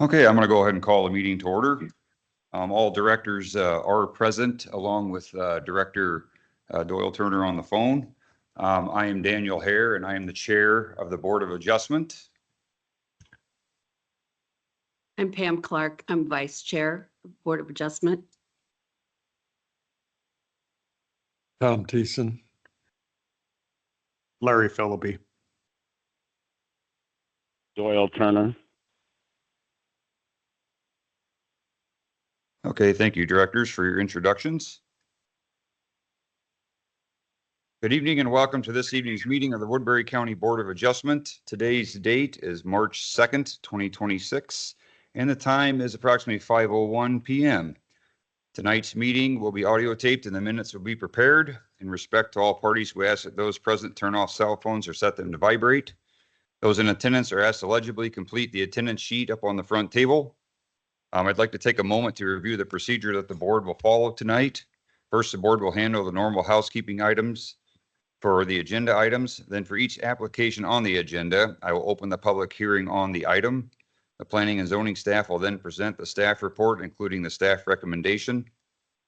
Okay, I'm going to go ahead and call the meeting to order. All directors are present, along with Director Doyle Turner on the phone. I am Daniel Hare, and I am the chair of the Board of Adjustment. I'm Pam Clark. I'm vice chair of Board of Adjustment. Tom Thiessen. Larry Phillippe. Doyle Turner. Okay, thank you, directors, for your introductions. Good evening and welcome to this evening's meeting of the Woodbury County Board of Adjustment. Today's date is March 2nd, 2026, and the time is approximately 5:01 p.m. Tonight's meeting will be audio taped and the minutes will be prepared. In respect to all parties, we ask that those present turn off cell phones or set them to vibrate. Those in attendance are asked to legibly complete the attendance sheet up on the front table. I'd like to take a moment to review the procedure that the board will follow tonight. First, the board will handle the normal housekeeping items for the agenda items. Then for each application on the agenda, I will open the public hearing on the item. The planning and zoning staff will then present the staff report, including the staff recommendation.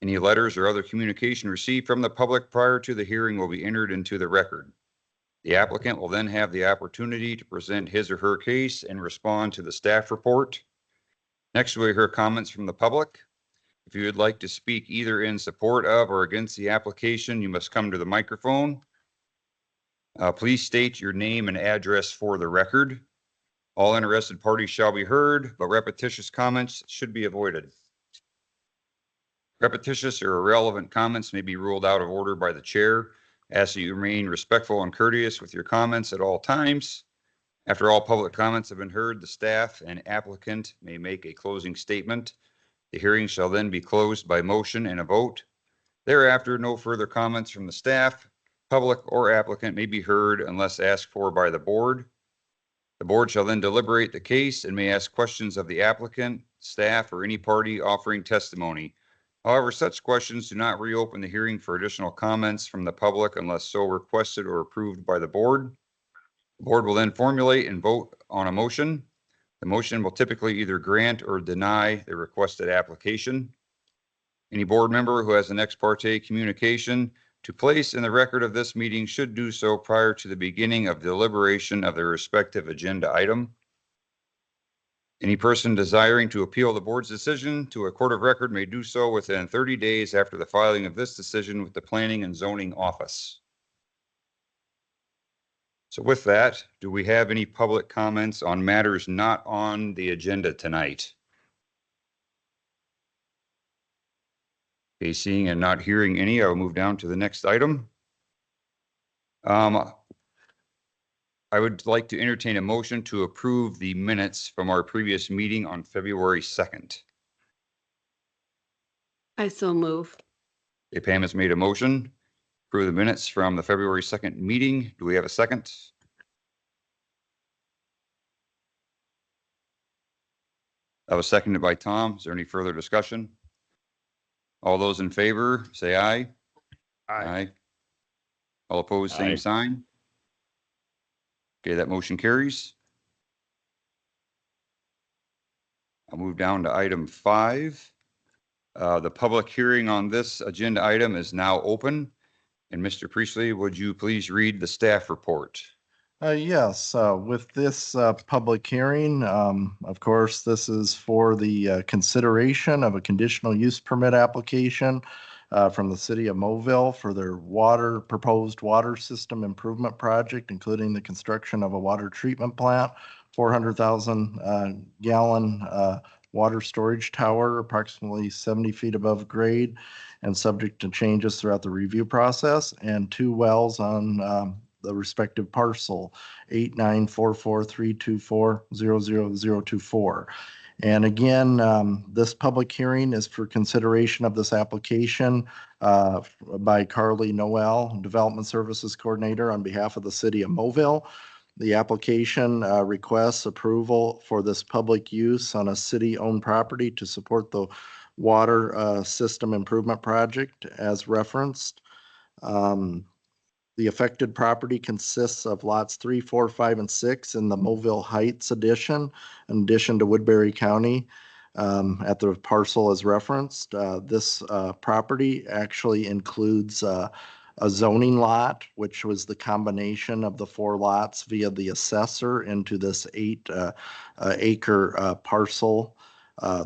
Any letters or other communication received from the public prior to the hearing will be entered into the record. The applicant will then have the opportunity to present his or her case and respond to the staff report. Next, we'll hear comments from the public. If you would like to speak either in support of or against the application, you must come to the microphone. Please state your name and address for the record. All interested parties shall be heard, but repetitious comments should be avoided. Repetitious or irrelevant comments may be ruled out of order by the chair. Ask that you remain respectful and courteous with your comments at all times. After all public comments have been heard, the staff and applicant may make a closing statement. The hearing shall then be closed by motion and a vote. Thereafter, no further comments from the staff, public, or applicant may be heard unless asked for by the board. The board shall then deliberate the case and may ask questions of the applicant, staff, or any party offering testimony. However, such questions do not reopen the hearing for additional comments from the public unless so requested or approved by the board. The board will then formulate and vote on a motion. The motion will typically either grant or deny the requested application. Any board member who has an ex parte communication to place in the record of this meeting should do so prior to the beginning of deliberation of their respective agenda item. Any person desiring to appeal the board's decision to a court of record may do so within 30 days after the filing of this decision with the Planning and Zoning Office. So with that, do we have any public comments on matters not on the agenda tonight? Okay, seeing and not hearing any, I will move down to the next item. I would like to entertain a motion to approve the minutes from our previous meeting on February 2nd. I so move. Okay, Pam has made a motion. Approve the minutes from the February 2nd meeting. Do we have a second? That was seconded by Tom. Is there any further discussion? All those in favor, say aye. Aye. All opposed, same sign. Okay, that motion carries. I'll move down to item 5. The public hearing on this agenda item is now open. And Mr. Priestley, would you please read the staff report? Yes, with this public hearing, of course, this is for the consideration of a conditional use permit application from the city of Moville for their proposed water system improvement project, including the construction of a water treatment plant, 400,000 gallon water storage tower, approximately 70 feet above grade, and subject to changes throughout the review process, and 2 wells on the respective parcel 894432400024. And again, this public hearing is for consideration of this application by Carly Noel, Development Services Coordinator on behalf of the city of Moville. The application requests approval for this public use on a city-owned property to support the water system improvement project as referenced. The affected property consists of lots 3, 4, 5, and 6 in the Mobile Heights addition, in addition to Woodbury County at the parcel as referenced. This property actually includes a zoning lot, which was the combination of the 4 lots via the assessor into this 8-acre parcel.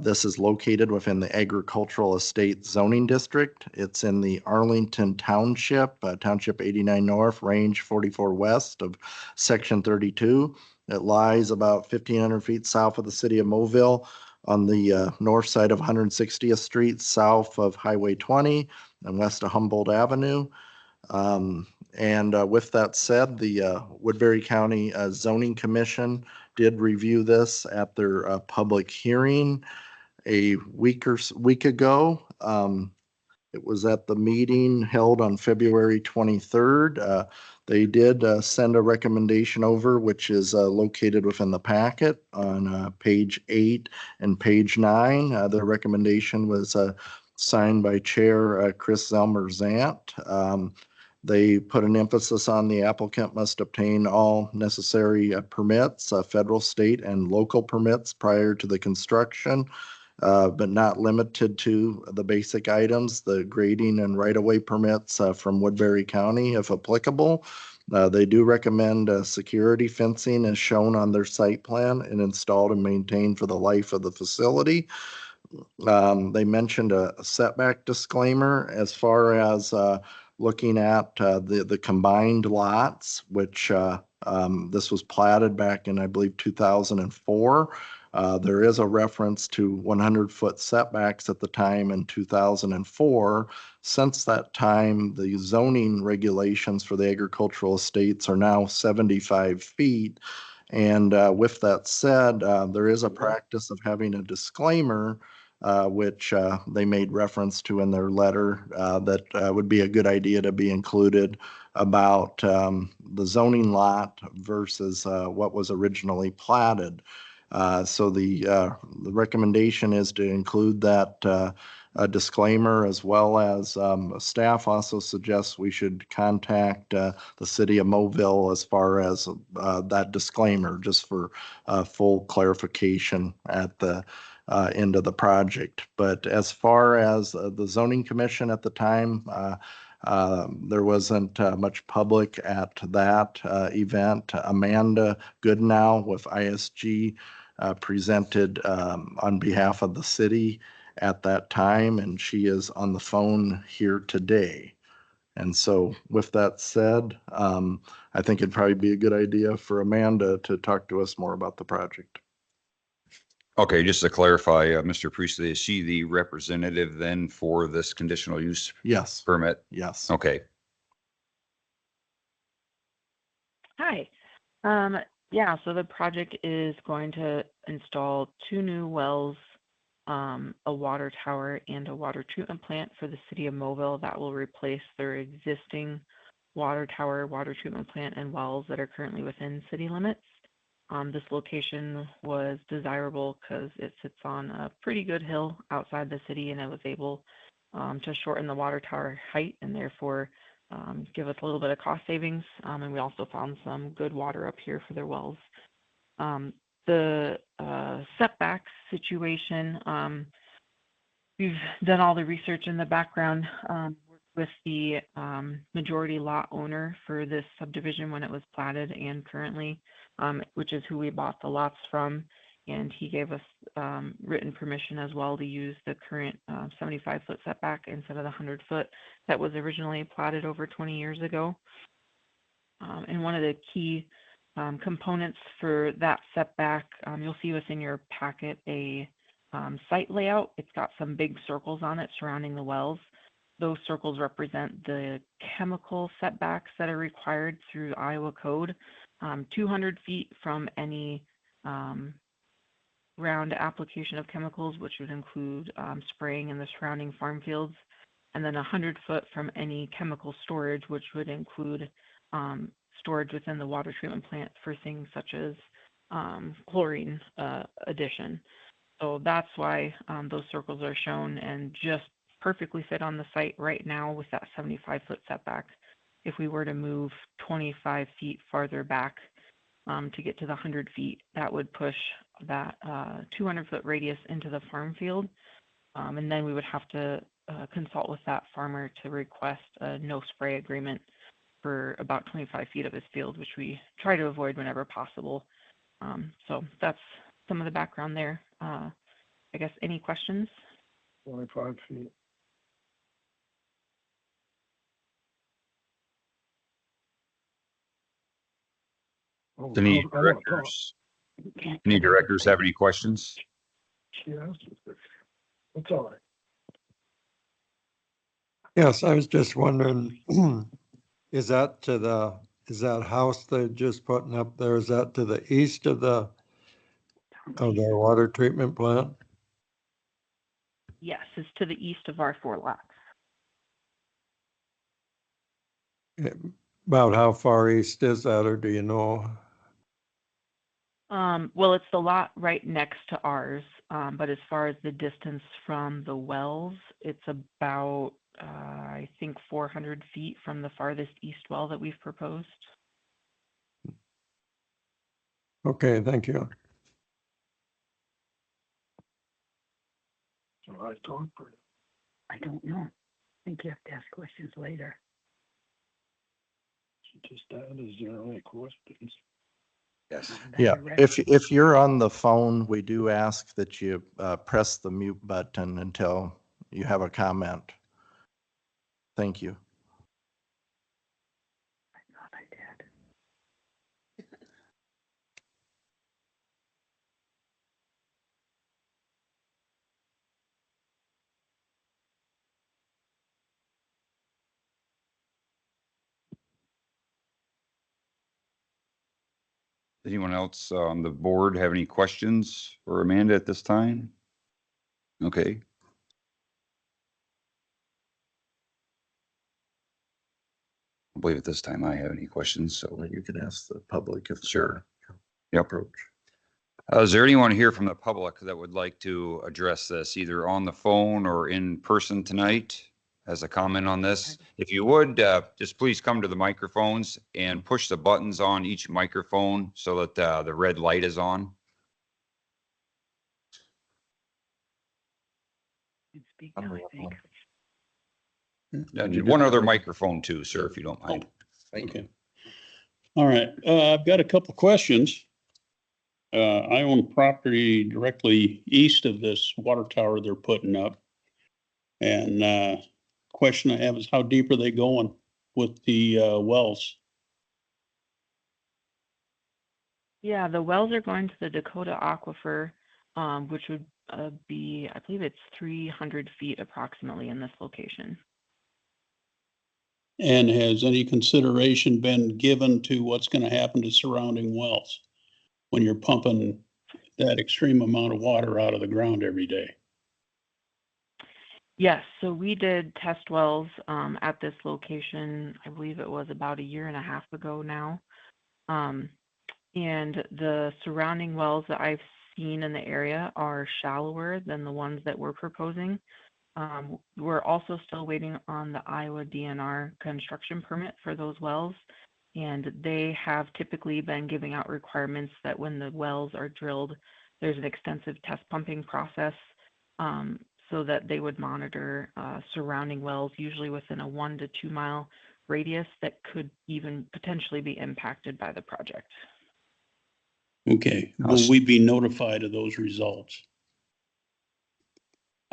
This is located within the agricultural estate zoning district. It's in the Arlington Township, Township 89 North, Range 44 West of Section 32. It lies about 1,500 feet south of the city of Mobile on the north side of 160th Street, south of Highway 20 and west of Humboldt Avenue. With that said, the Woodbury County Zoning Commission did review this at their public hearing a week ago. It was at the meeting held on February 23rd. They did send a recommendation over, which is located within the packet on page 8 and page 9. The recommendation was signed by Chair Chris Zelmer-Zant. They put an emphasis on the applicant must obtain all necessary permits, federal, state, and local permits prior to the construction, but not limited to the basic items, the grading and right-of-way permits from Woodbury County, if applicable. They do recommend security fencing as shown on their site plan and installed and maintained for the life of the facility. They mentioned a setback disclaimer as far as looking at the combined lots, which this was platted back in, I believe, 2004. There is a reference to 100-foot setbacks at the time in 2004. Since that time, the zoning regulations for the agricultural estates are now 75 feet. And with that said, there is a practice of having a disclaimer which they made reference to in their letter that would be a good idea to be included about the zoning lot versus what was originally platted. So the recommendation is to include that disclaimer, as well as staff also suggests we should contact the city of Mobile as far as that disclaimer, just for full clarification at the end of the project. But as far as the zoning commission at the time, there wasn't much public at that event. Amanda Goodnow with ISG presented on behalf of the city at that time, and she is on the phone here today. And so with that said, I think it'd probably be a good idea for Amanda to talk to us more about the project. Okay, just to clarify, Mr. Priestley, is she the representative then for this conditional use Yes, permit? yes. Okay, Hi. Yeah, so the project is going to install 2 new wells, a water tower, and a water treatment plant for the city of Mobile that will replace their existing water tower, water treatment plant, and wells that are currently within city limits. This location was desirable because it sits on a pretty good hill outside the city, and it was able to shorten the water tower height and therefore give us a little bit of cost savings. And we also found some good water up here for their wells. The setback situation, we've done all the research in the background, worked with the majority lot owner for this subdivision when it was platted and currently, which is who we bought the lots from. And he gave us written permission as well to use the current 75-foot setback instead of the 100-foot that was originally platted over 20 years ago. And one of the key components for that setback, you'll see within your packet a site layout. It's got some big circles on it surrounding the wells. Those circles represent the chemical setbacks that are required through Iowa code, 200 feet from any ground application of chemicals, which would include spraying in the surrounding farm fields, and then 100 foot from any chemical storage, which would include storage within the water treatment plant for things such as chlorine addition. So that's why those circles are shown and just perfectly fit on the site right now with that 75-foot setback. if we were to move 25 feet farther back to get to the 100 feet, that would push that 200-foot radius into the farm field. And then we would have to consult with that farmer to request a no spray agreement for about 25 feet of his field, which we try to avoid whenever possible. So that's some of the background there. I guess any questions? 25 feet. Do any directors have any questions? Yes, that's all right. Yes, I was just wondering, is that house they're just putting up there, is that to the east of their water treatment plant? Yes, it's to the east of our 4 lots. About how far east is that, or do you know? Well, it's the lot right next to ours, but as far as the distance from the wells, it's about, I think, 400 feet from the farthest east well that we've proposed. Okay, thank you. I don't know. I think you have to ask questions later. Just that, is there any questions? Yes. Yeah, if you're on the phone, we do ask that you press the mute button until you have a comment. Thank you. I thought I did. Anyone else on the board have any questions for Amanda at this time? Okay. I believe at this time I have any questions, so. Well, you can ask the public if. Sure. Yep. Is there anyone here from the public that would like to address this either on the phone or in person tonight as a comment on this? If you would, just please come to the microphones and push the buttons on each microphone so that the red light is on. You can speak now, I think. And one other microphone too, sir, if you don't mind. Thank you. All right, I've got a couple of questions. I own property directly east of this water tower they're putting up. And question I have is how deep are they going with the wells? Yeah, the wells are going to the Dakota Aquifer, which would be, I believe it's 300 feet approximately in this location. And has any consideration been given to what's going to happen to surrounding wells when you're pumping that extreme amount of water out of the ground every day? Yes, so we did test wells at this location, I believe it was about 1.5 years ago now. And the surrounding wells that I've seen in the area are shallower than the ones that we're proposing. We're also still waiting on the Iowa DNR construction permit for those wells. And they have typically been giving out requirements that when the wells are drilled, there's an extensive test pumping process so that they would monitor surrounding wells, usually within a 1 to 2 mile radius that could even potentially be impacted by the project. Okay, will we be notified of those results?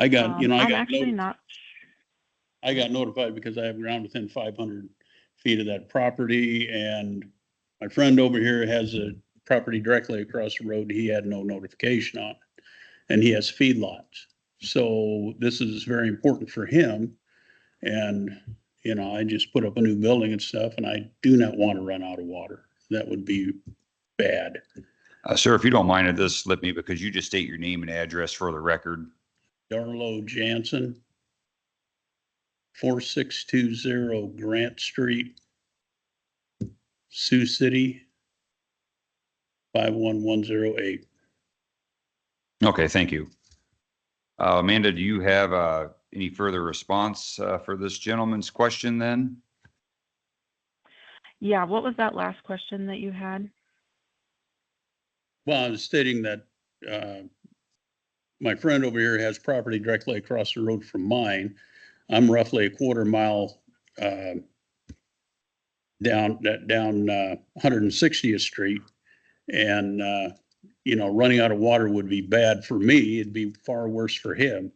I got notified because I have ground within 500 feet of that property, and my friend over here has a property directly across the road. He had no notification on it, and he has feedlots. So this is very important for him. And, you know, I just put up a new building and stuff, and I do not want to run out of water. That would be bad. Sir, if you don't mind, this slip me because you just state your name and address for the record. Darlo Jansen, 4620 Grant Street, Sioux City, 51108. Okay, thank you. Amanda, do you have any further response for this gentleman's question then? Yeah, what was that last question that you had? Well, I was stating that, my friend over here has property directly across the road from mine. I'm roughly a quarter mile, down 160th Street. And, running out of water would be bad for me. It'd be far worse for him.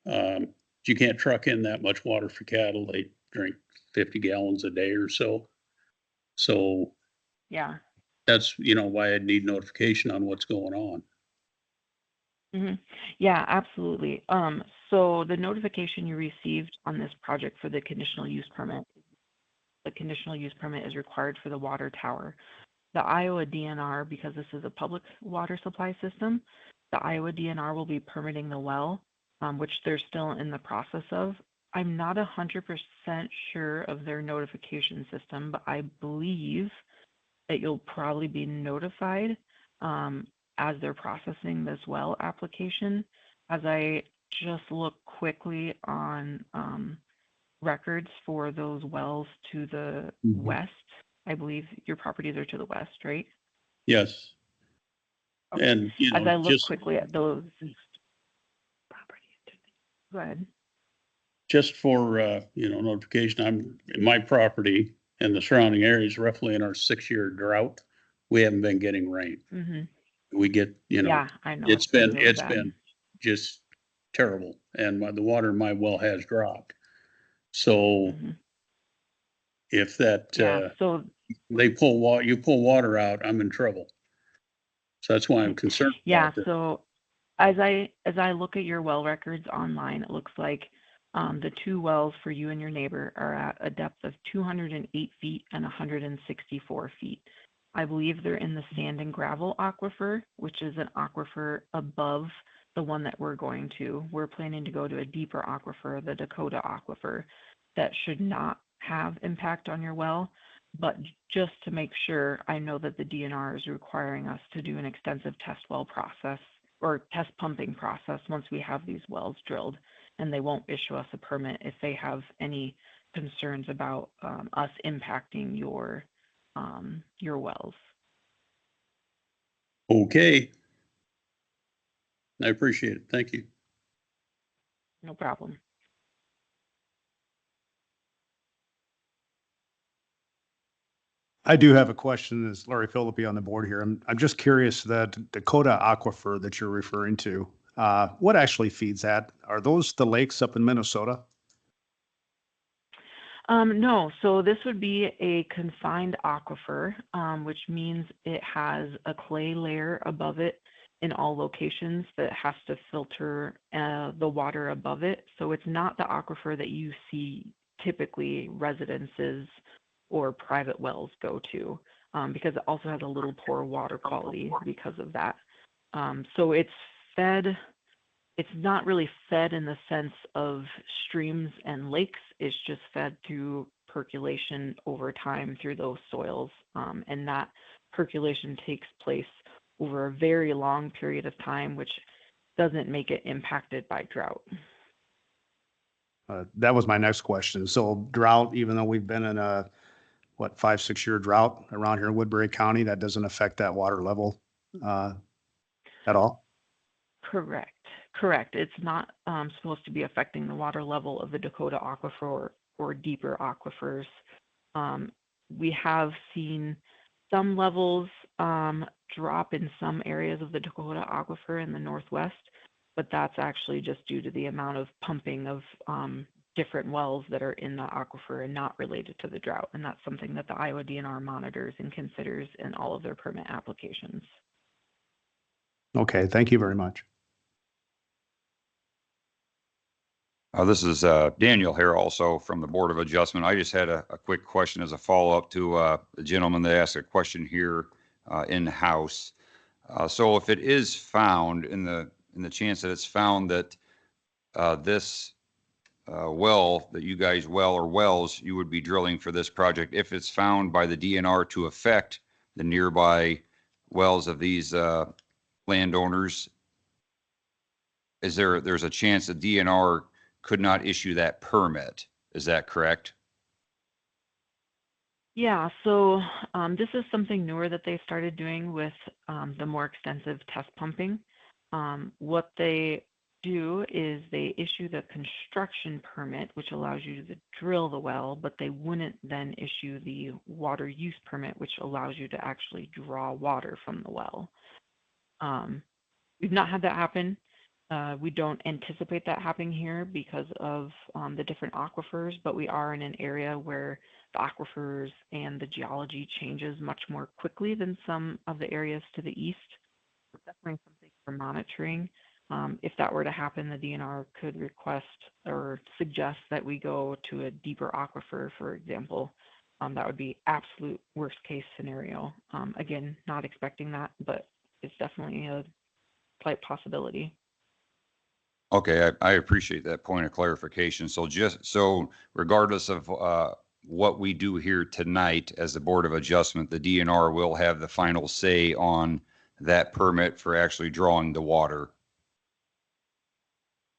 You can't truck in that much water for cattle. They drink 50 gallons a day or so. So Yeah. that's, why I'd need notification on what's going on. hmm Yeah, absolutely. So the notification you received on this project for the conditional use permit is required for the water tower. The Iowa DNR, because this is a public water supply system, the Iowa DNR will be permitting the well, which they're still in the process of. I'm not 100% sure of their notification system, but I believe that you'll probably be notified as they're processing this well application. As I just look quickly on records for those wells to the west, I believe your properties are to the west, right? Yes. Okay. And, As I look just, quickly at those, Property. go ahead. just for, notification, my property and the surrounding areas roughly in our 6-year drought. We haven't been getting rain. hmm We get, Yeah, I know it's been been, really it's bad. been just terrible. And the water in my well has dropped. So Mhm. if that, Yeah, so you pull water out, I'm in trouble. So that's why I'm concerned yeah, about this. so as I look at your well records online, it looks like the two wells for you and your neighbor are at a depth of 208 feet and 164 feet. I believe they're in the sand and gravel aquifer, which is an aquifer above the one that we're going to. We're planning to go to a deeper aquifer, the Dakota aquifer, that should not have impact on your well. But just to make sure, I know that the DNR is requiring us to do an extensive test well process or test pumping process once we have these wells drilled, and they won't issue us a permit if they have any concerns about us impacting your wells. Okay. I appreciate it. Thank you. No problem. I do have a question. Is Larry Philippi on the board here? I'm just curious, that Dakota aquifer that you're referring to, what actually feeds that? Are those the lakes up in Minnesota? No, so this would be a confined aquifer, which means it has a clay layer above it in all locations that has to filter the water above it. So it's not the aquifer that you see typically residences or private wells go to, because it also has a little poor water quality because of that. So it's fed. It's not really fed in the sense of streams and lakes. It's just fed through percolation over time through those soils. And that percolation takes place over a very long period of time, which doesn't make it impacted by drought. That was my next question. So drought, even though we've been in a, 5-6 year drought around here in Woodbury County, that doesn't affect that water level at all? Correct. Correct. It's not supposed to be affecting the water level of the Dakota aquifer or deeper aquifers. We have seen some levels drop in some areas of the Dakota aquifer in the northwest, but that's actually just due to the amount of pumping of different wells that are in the aquifer and not related to the drought. And that's something that the Iowa DNR monitors and considers in all of their permit applications. Okay, thank you very much. This is Daniel here, also from the Board of Adjustment. I just had a quick question as a follow-up to the gentleman that asked a question here in-house. So if it is found, in the chance that it's found that this well that you guys wells you would be drilling for this project, if it's found by the DNR to affect the nearby wells of these landowners, there's a chance the DNR could not issue that permit? Is that correct? Yeah, so this is something newer that they started doing with the more extensive test pumping. What they do is they issue the construction permit, which allows you to drill the well, but they wouldn't then issue the water use permit, which allows you to actually draw water from the well. We've not had that happen. We don't anticipate that happening here because of the different aquifers, but we are in an area where the aquifers and the geology changes much more quickly than some of the areas to the east. It's definitely something we're monitoring. If that were to happen, the DNR could request or suggest that we go to a deeper aquifer, for example. That would be absolute worst case scenario. Again, not expecting that, but it's definitely a slight possibility. Okay, I appreciate that point of clarification. So just so regardless of what we do here tonight as the Board of Adjustment, the DNR will have the final say on that permit for actually drawing the water.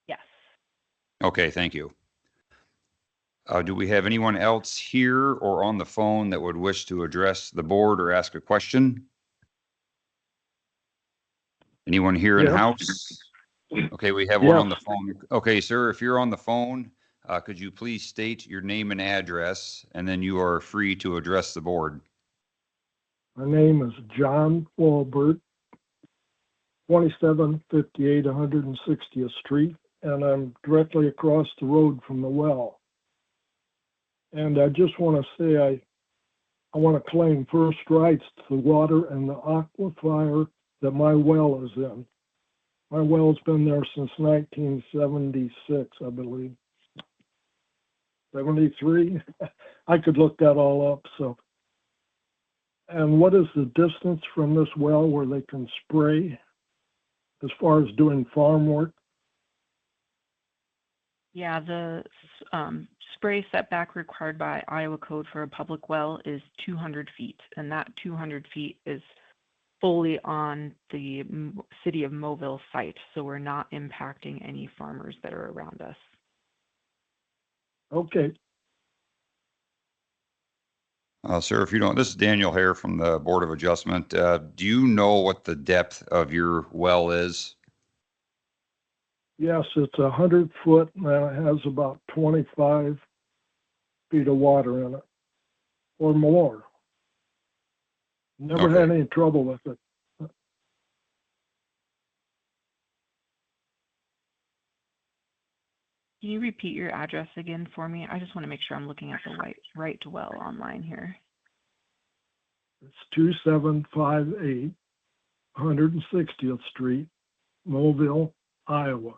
Yes. Okay, thank you. Do we have anyone else here or on the phone that would wish to address the board or ask a question? Anyone here in Yep. house? Okay, we have one Yes. on the phone. Okay, sir, if you're on the phone, could you please state your name and address, and then you are free to address the board. My name is John Walbert, 2758 160th Street, and I'm directly across the road from the well. And I just want to say I want to claim first rights to the water and the aquifer that my well is in. My well's been there since 1976, I believe. 73? I could look that all up, so. And what is the distance from this well where they can spray as far as doing farm work? Yeah, the spray setback required by Iowa code for a public well is 200 feet, and that 200 feet is fully on the city of Mobile site, so we're not impacting any farmers that are around us. Okay. Sir, if you don't, this is Daniel Hare from the Board of Adjustment. Do you know what the depth of your well is? Yes, it's 100 foot and it has about 25 feet of water in it or more. Never had Okay. any trouble with it. Can you repeat your address again for me? I just want to make sure I'm looking at the right well online here. It's 2758 160th Street, Mobile, Iowa.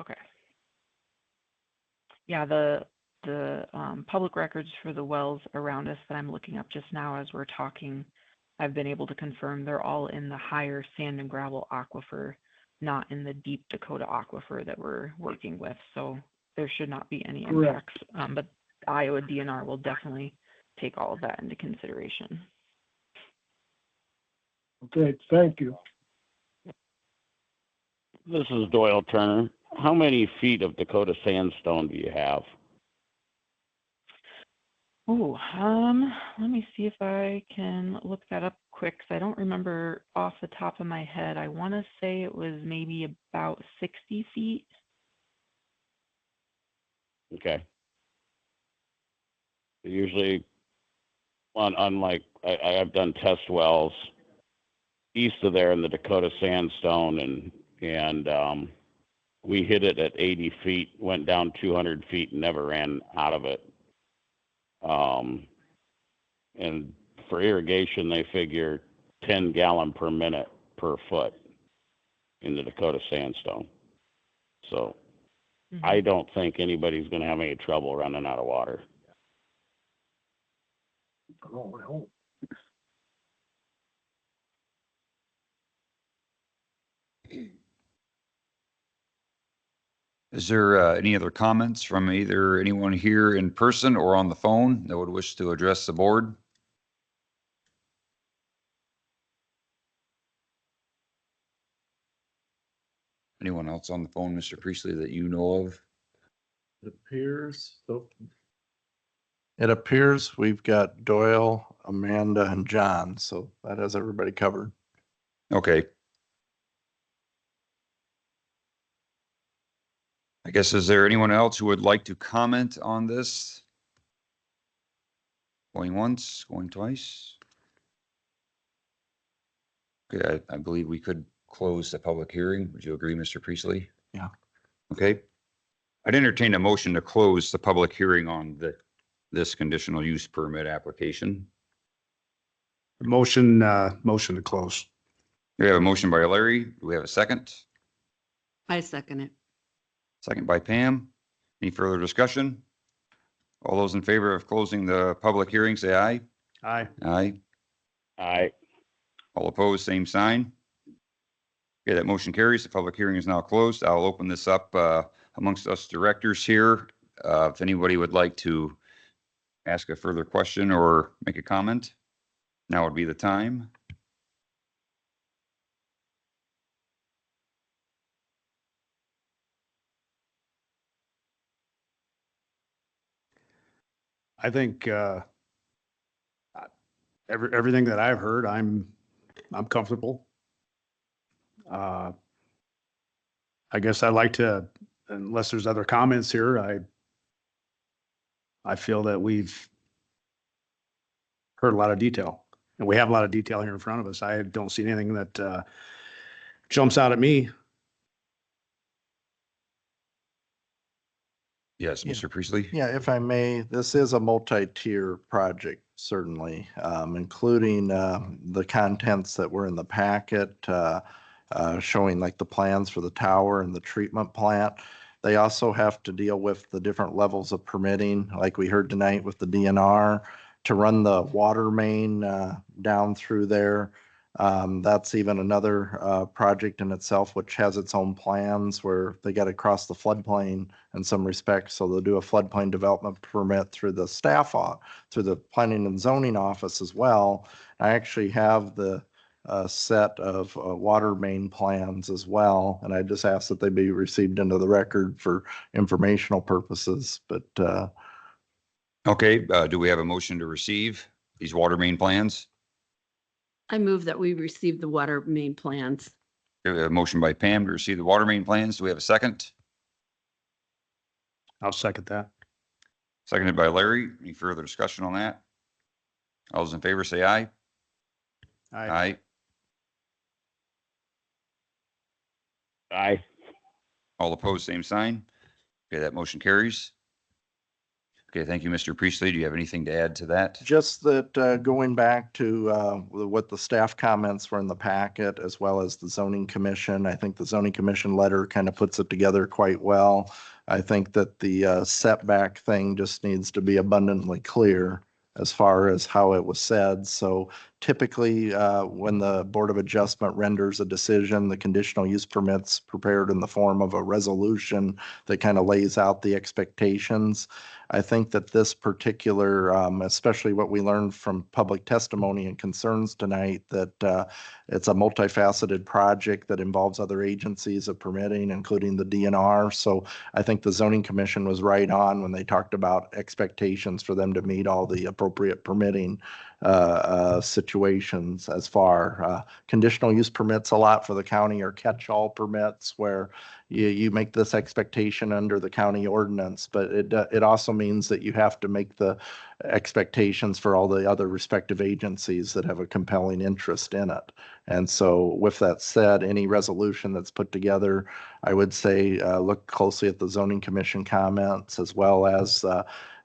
Okay. Yeah, the public records for the wells around us that I'm looking up just now as we're talking, I've been able to confirm they're all in the higher sand and gravel aquifer, not in the deep Dakota aquifer that we're working with. So there should not be any impacts. But Iowa DNR will definitely take all of that into consideration. Okay, thank you. This is Doyle Turner. How many feet of Dakota sandstone do you have? Oh, let me see if I can look that up quick, 'cause I don't remember off the top of my head. I want to say it was maybe about 60 feet. Okay. Usually, on like I've done test wells east of there in the Dakota sandstone, and we hit it at 80 feet, went down 200 feet, and never ran out of it. And for irrigation, they figure 10 gallon per minute per foot in the Dakota sandstone. So I don't think anybody's going to have any trouble running out of water. Oh, I hope. Is there any other comments from either anyone here in person or on the phone that would wish to address the board? Anyone else on the phone, Mr. Priestley, that you know of? It appears so. It appears we've got Doyle, Amanda, and John, so that has everybody covered. Okay. I guess, is there anyone else who would like to comment on this? Going once, going twice? Okay, I believe we could close the public hearing. Would you agree, Mr. Priestley? Yeah. Okay. I'd entertain a motion to close the public hearing on this conditional use permit application. Motion to close. We have a motion by Larry. Do we have a second? I second it. Second by Pam. Any further discussion? All those in favor of closing the public hearing, say aye. Aye. Aye. Aye. All opposed, same sign. Okay, that motion carries. The public hearing is now closed. I'll open this up amongst us directors here. If anybody would like to ask a further question or make a comment, now would be the time. I think everything that I've heard, I'm comfortable. I guess I'd like to, unless there's other comments here, I feel that we've heard a lot of detail, and we have a lot of detail here in front of us. I don't see anything that jumps out at me. Yes, Yeah. Mr. Priestley? Yeah, if I may, this is a multi-tier project, certainly, including the contents that were in the packet, showing like the plans for the tower and the treatment plant. They also have to deal with the different levels of permitting, like we heard tonight with the DNR, to run the water main down through there. That's even another project in itself, which has its own plans where they got to cross the floodplain in some respects. So they'll do a floodplain development permit through the through the planning and zoning office as well. I actually have the set of water main plans as well, and I just ask that they be received into the record for informational purposes. But Okay, do we have a motion to receive these water main plans? I move that we receive the water main plans. We have a motion by Pam to receive the water main plans. Do we have a second? I'll second that. Seconded by Larry. Any further discussion on that? All those in favor say aye. Aye. Aye. All opposed, same sign. Okay, that motion carries. Okay, thank you, Mr. Priestley. Do you have anything to add to that? just that going back to what the staff comments were in the packet, as well as the zoning commission, I think the zoning commission letter kind of puts it together quite well. I think that the setback thing just needs to be abundantly clear as far as how it was said. So typically, when the Board of Adjustment renders a decision, the conditional use permit's prepared in the form of a resolution that kind of lays out the expectations. I think that this particular, especially what we learned from public testimony and concerns tonight, that it's a multifaceted project that involves other agencies of permitting, including the DNR. So I think the zoning commission was right on when they talked about expectations for them to meet all the appropriate permitting situations as far. Conditional use permits a lot for the county or catch-all permits where you make this expectation under the county ordinance, but it also means that you have to make the expectations for all the other respective agencies that have a compelling interest in it. And so with that said, any resolution that's put together, I would say look closely at the zoning commission comments, as well as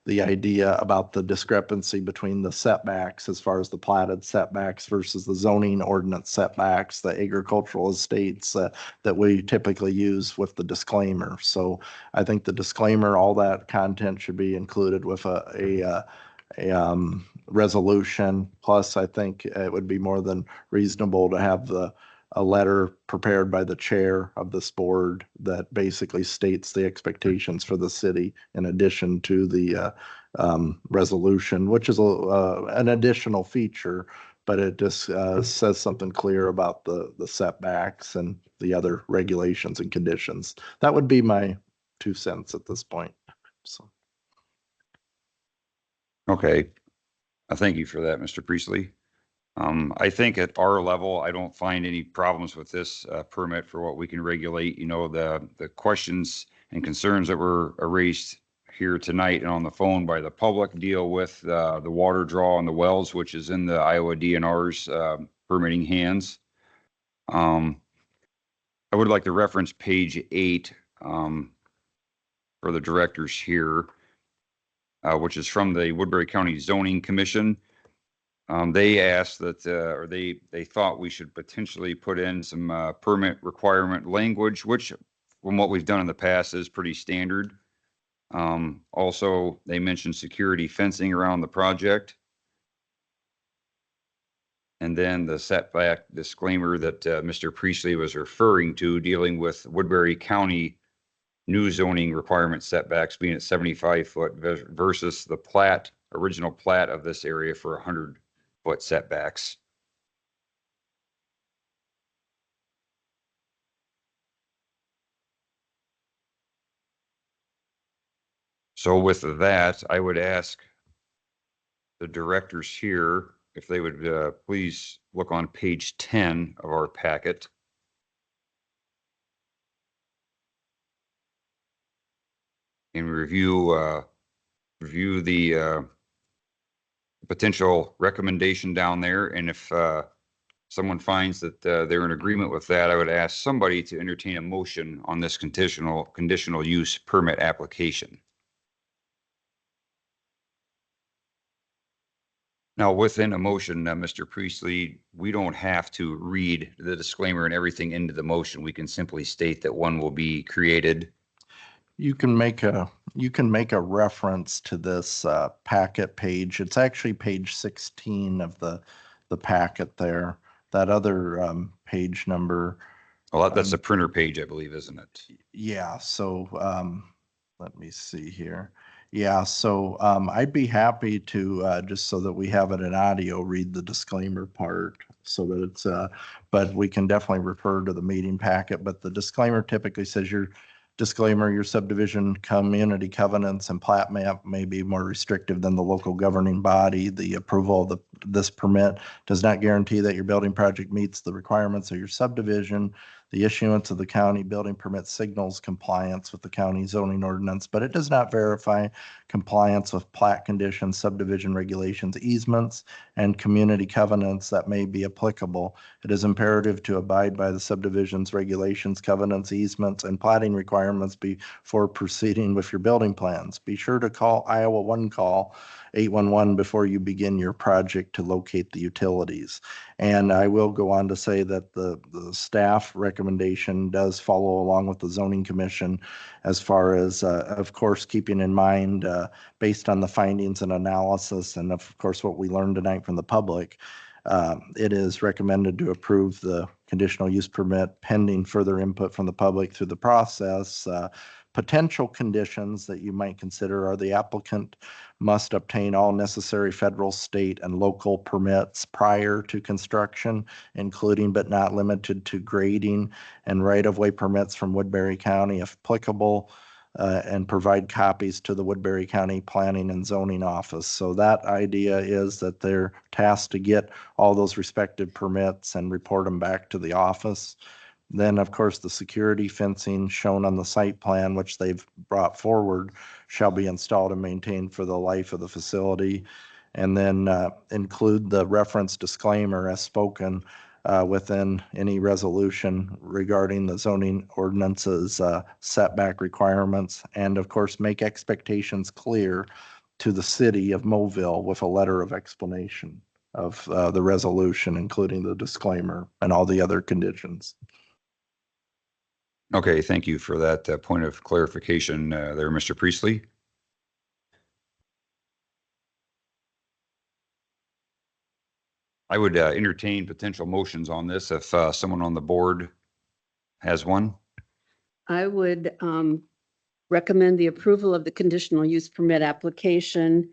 the idea about the discrepancy between the setbacks as far as the platted setbacks versus the zoning ordinance setbacks, the agricultural estates that we typically use with the disclaimer. So I think the disclaimer, all that content should be included with a resolution. Plus, I think it would be more than reasonable to have a letter prepared by the chair of this board that basically states the expectations for the city in addition to the resolution, which is an additional feature, but it just says something clear about the setbacks and the other regulations and conditions. That would be my 2 cents at this point. So. Okay. Thank you for that, Mr. Priestley. I think at our level, I don't find any problems with this permit for what we can regulate. You know, the questions and concerns that were raised here tonight and on the phone by the public deal with the water draw on the wells, which is in the Iowa DNR's permitting hands. I would like to reference page 8 for the directors here, which is from the Woodbury County Zoning Commission. They asked that, or they thought we should potentially put in some permit requirement language, which from what we've done in the past is pretty standard. Also, they mentioned security fencing around the project. And then the setback disclaimer that Mr. Priestley was referring to, dealing with Woodbury County new zoning requirement setbacks being at 75 foot versus the original plat of this area for 100-foot setbacks. So with that, I would ask the directors here if they would please look on page 10 of our packet. And review the potential recommendation down there. And if someone finds that they're in agreement with that, I would ask somebody to entertain a motion on this conditional use permit application. Now, within a motion, Mr. Priestley, we don't have to read the disclaimer and everything into the motion. We can simply state that one will be created. You can make a reference to this packet page. It's actually page 16 of the packet there. That other page number. Well, that's a printer page, I believe, isn't it? Yeah. So let me see here. Yeah. So I'd be happy to just so that we have it in audio, read the disclaimer part so that it's. But we can definitely refer to the meeting packet. But the disclaimer typically says your subdivision community covenants and plat map may be more restrictive than the local governing body. The approval of this permit does not guarantee that your building project meets the requirements of your subdivision. The issuance of the county building permit signals compliance with the county zoning ordinance, but it does not verify compliance with plat conditions, subdivision regulations, easements, and community covenants that may be applicable. It is imperative to abide by the subdivision's regulations, covenants, easements, and platting requirements before proceeding with your building plans. Be sure to call Iowa One Call 811 before you begin your project to locate the utilities. And I will go on to say that the staff recommendation does follow along with the zoning commission as far as, of course, keeping in mind, based on the findings and analysis, and of course, what we learned tonight from the public, it is recommended to approve the conditional use permit pending further input from the public through the process. Potential conditions that you might consider are the applicant must obtain all necessary federal, state, and local permits prior to construction, including but not limited to grading and right-of-way permits from Woodbury County if applicable, and provide copies to the Woodbury County Planning and Zoning Office. So that idea is that they're tasked to get all those respective permits and report them back to the office. Then, of course, the security fencing shown on the site plan, which they've brought forward, shall be installed and maintained for the life of the facility. And then include the reference disclaimer as spoken within any resolution regarding the zoning ordinance's setback requirements. And of course, make expectations clear to the city of Moville with a letter of explanation of the resolution, including the disclaimer and all the other conditions. Okay, thank you for that point of clarification there, Mr. Priestley. I would entertain potential motions on this if someone on the board has one. I would recommend the approval of the conditional use permit application.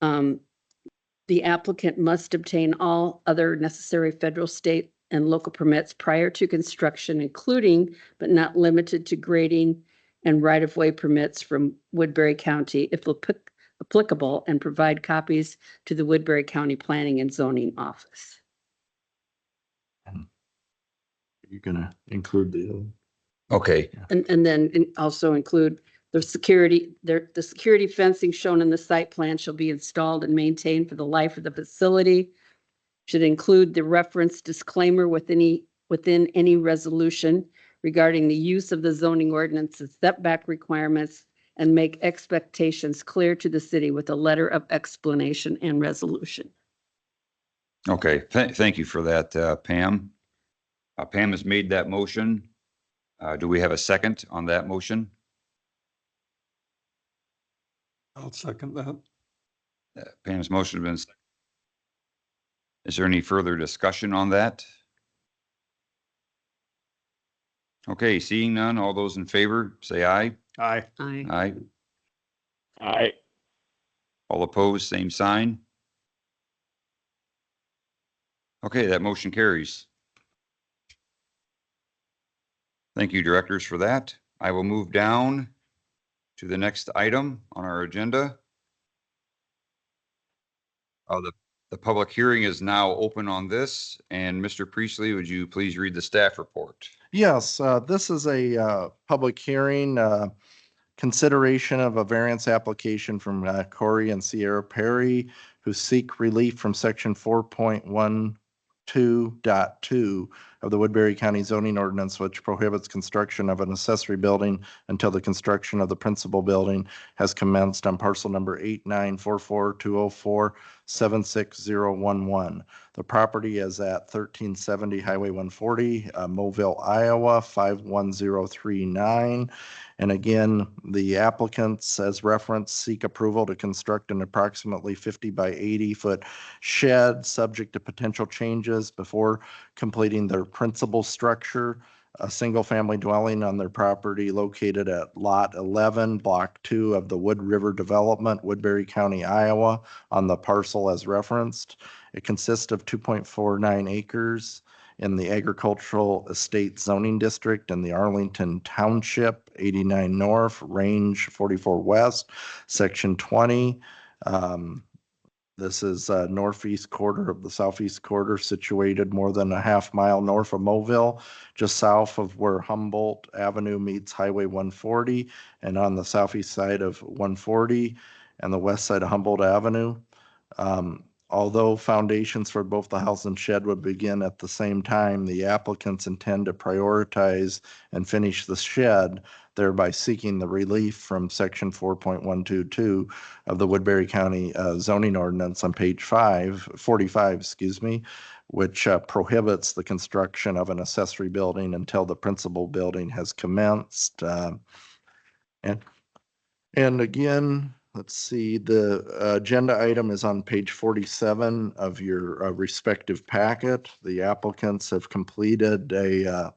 The applicant must obtain all other necessary federal, state, and local permits prior to construction, including but not limited to grading and right-of-way permits from Woodbury County, if applicable and provide copies to the Woodbury County Planning and Zoning Office. You're gonna include Okay, And then also include the security fencing shown in the site plan shall be installed and maintained for the life of the facility. Should include the reference disclaimer within any resolution regarding the use of the zoning ordinance's setback requirements and make expectations clear to the city with a letter of explanation and resolution. okay. Thank you for that, Pam. Pam has made that motion. Do we have a second on that motion? I'll second that. Pam's motion has been. Is there any further discussion on that? Okay, seeing none, all those in favor, say aye. Aye. Aye. Aye. I, All opposed, same sign. Okay, that motion carries. Thank you, directors, for that. I will move down to the next item on our agenda. The public hearing is now open on this, and Mr. Priestley, would you please read the staff report? Yes, this is a public hearing, consideration of a variance application from Corey and Sierra Perry, who seek relief from section 4.12.2 of the Woodbury County zoning ordinance, which prohibits construction of an accessory building until the construction of the principal building has commenced on parcel number 8944204-76011. The property is at 1370 Highway 140, Mobile, Iowa 51039. And again, the applicants, as referenced, seek approval to construct an approximately 50 by 80 foot shed, subject to potential changes before completing their principal structure, a single family dwelling on their property located at Lot 11, Block 2 of the Wood River Development, Woodbury County, Iowa, on the parcel as referenced. It consists of 2.49 acres in the agricultural estate zoning district in the Arlington Township, 89 North, Range 44 West, Section 20. This is northeast quarter of the southeast quarter, situated more than a half mile north of Mobile, just south of where Humboldt Avenue meets Highway 140, and on the southeast side of 140 and the west side of Humboldt Avenue. Although foundations for both the house and shed would begin at the same time, the applicants intend to prioritize and finish the shed, thereby seeking the relief from section 4.122 of the Woodbury County zoning ordinance on page 45, which prohibits the construction of an accessory building until the principal building has commenced. And again, let's see, the agenda item is on page 47 of your respective packet. The applicants have completed the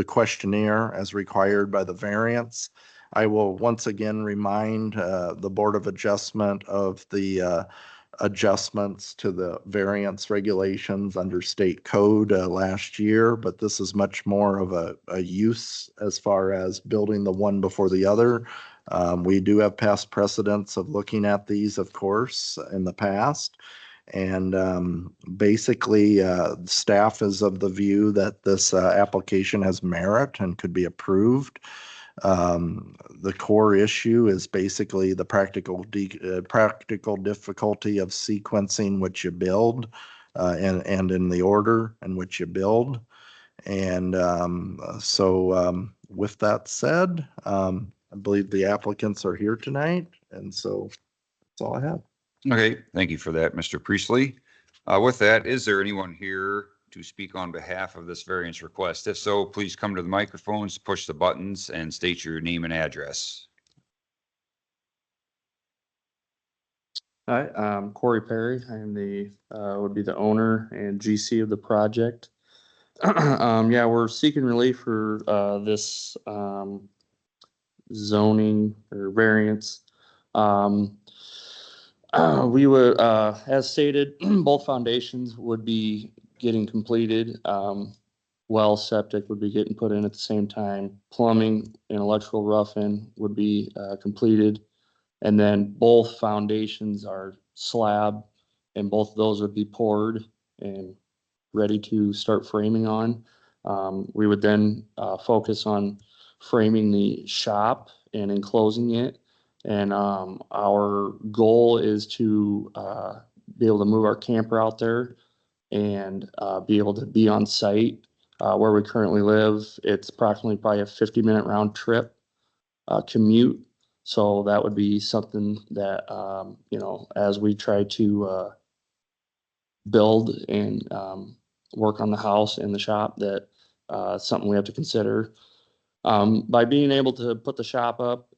questionnaire as required by the variance. I will once again remind the Board of Adjustment of the adjustments to the variance regulations under state code last year, but this is much more of a use as far as building the one before the other. We do have past precedents of looking at these, of course, in the past. And basically, staff is of the view that this application has merit and could be approved. The core issue is basically the practical difficulty of sequencing what you build and in the order in which you build. And so with that said, I believe the applicants are here tonight, and so that's all I have. Okay, thank you for that, Mr. Priestley. With that, is there anyone here to speak on behalf of this variance request? If so, please come to the microphones, push the buttons, and state your name and address. Hi, I'm Corey Perry. I am would be the owner and GC of the project. Yeah, we're seeking relief for this zoning or variance. We would, as stated, both foundations would be getting completed. Well, septic would be getting put in at the same time. Plumbing and electrical rough-in would be completed And then both foundations are slab, and both of those would be poured and ready to start framing on. We would then focus on framing the shop and enclosing it. And our goal is to be able to move our camper out there and be able to be on site where we currently live. It's approximately probably a 50-minute round trip commute. So that would be something that, you know, as we try to build and work on the house and the shop, that something we have to consider. By being able to put the shop up,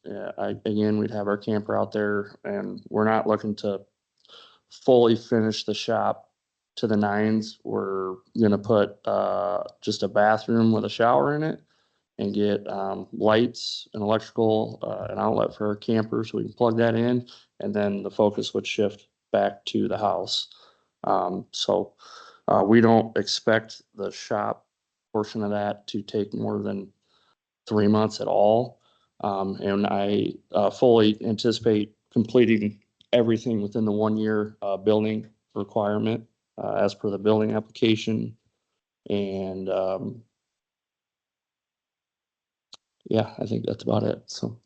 again, we'd have our camper out there, and we're not looking to fully finish the shop to the nines. We're gonna put just a bathroom with a shower in it and get lights and electrical, an outlet for our camper so we can plug that in, and then the focus would shift back to the house. So we don't expect the shop portion of that to take more than 3 months at all. And I fully anticipate completing everything within the 1 year building requirement as per the building application. And yeah, I think that's about it. So.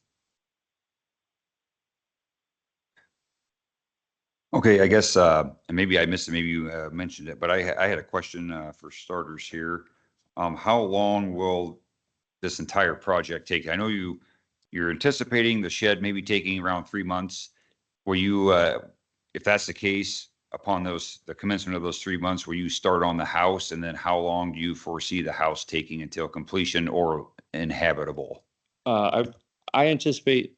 Okay, I guess, and maybe I missed it, maybe you mentioned it, but I had a question for starters here. How long will this entire project take? I know you're anticipating the shed maybe taking around 3 months. Will you, if that's the case, upon the commencement of those 3 months, will you start on the house? And then how long do you foresee the house taking until completion or inhabitable? I anticipate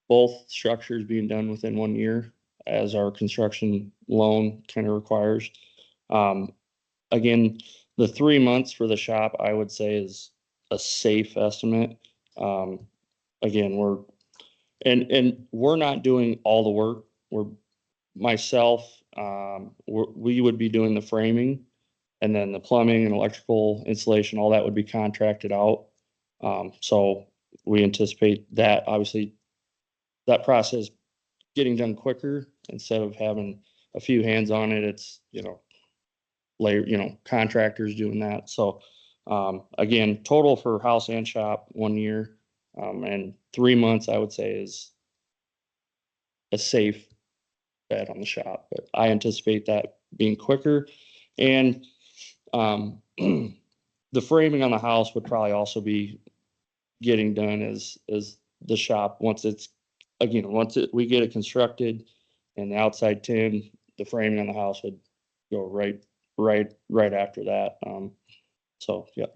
both structures being done within 1 year, as our construction loan kind of requires. Again, the 3 months for the shop, I would say, is a safe estimate. Again, we're not doing all the work. We would be doing the framing, and then the plumbing and electrical installation, all that would be contracted out. So we anticipate that, obviously, that process getting done quicker instead of having a few hands on it. It's, contractors doing that. So, again, total for house and shop, 1 year, and 3 months, I would say, is a safe bet on the shop, but I anticipate that being quicker. And, the framing on the house would probably also be getting done as the shop, once we get it constructed and the outside tin, the framing on the house would go right after that. So, yeah.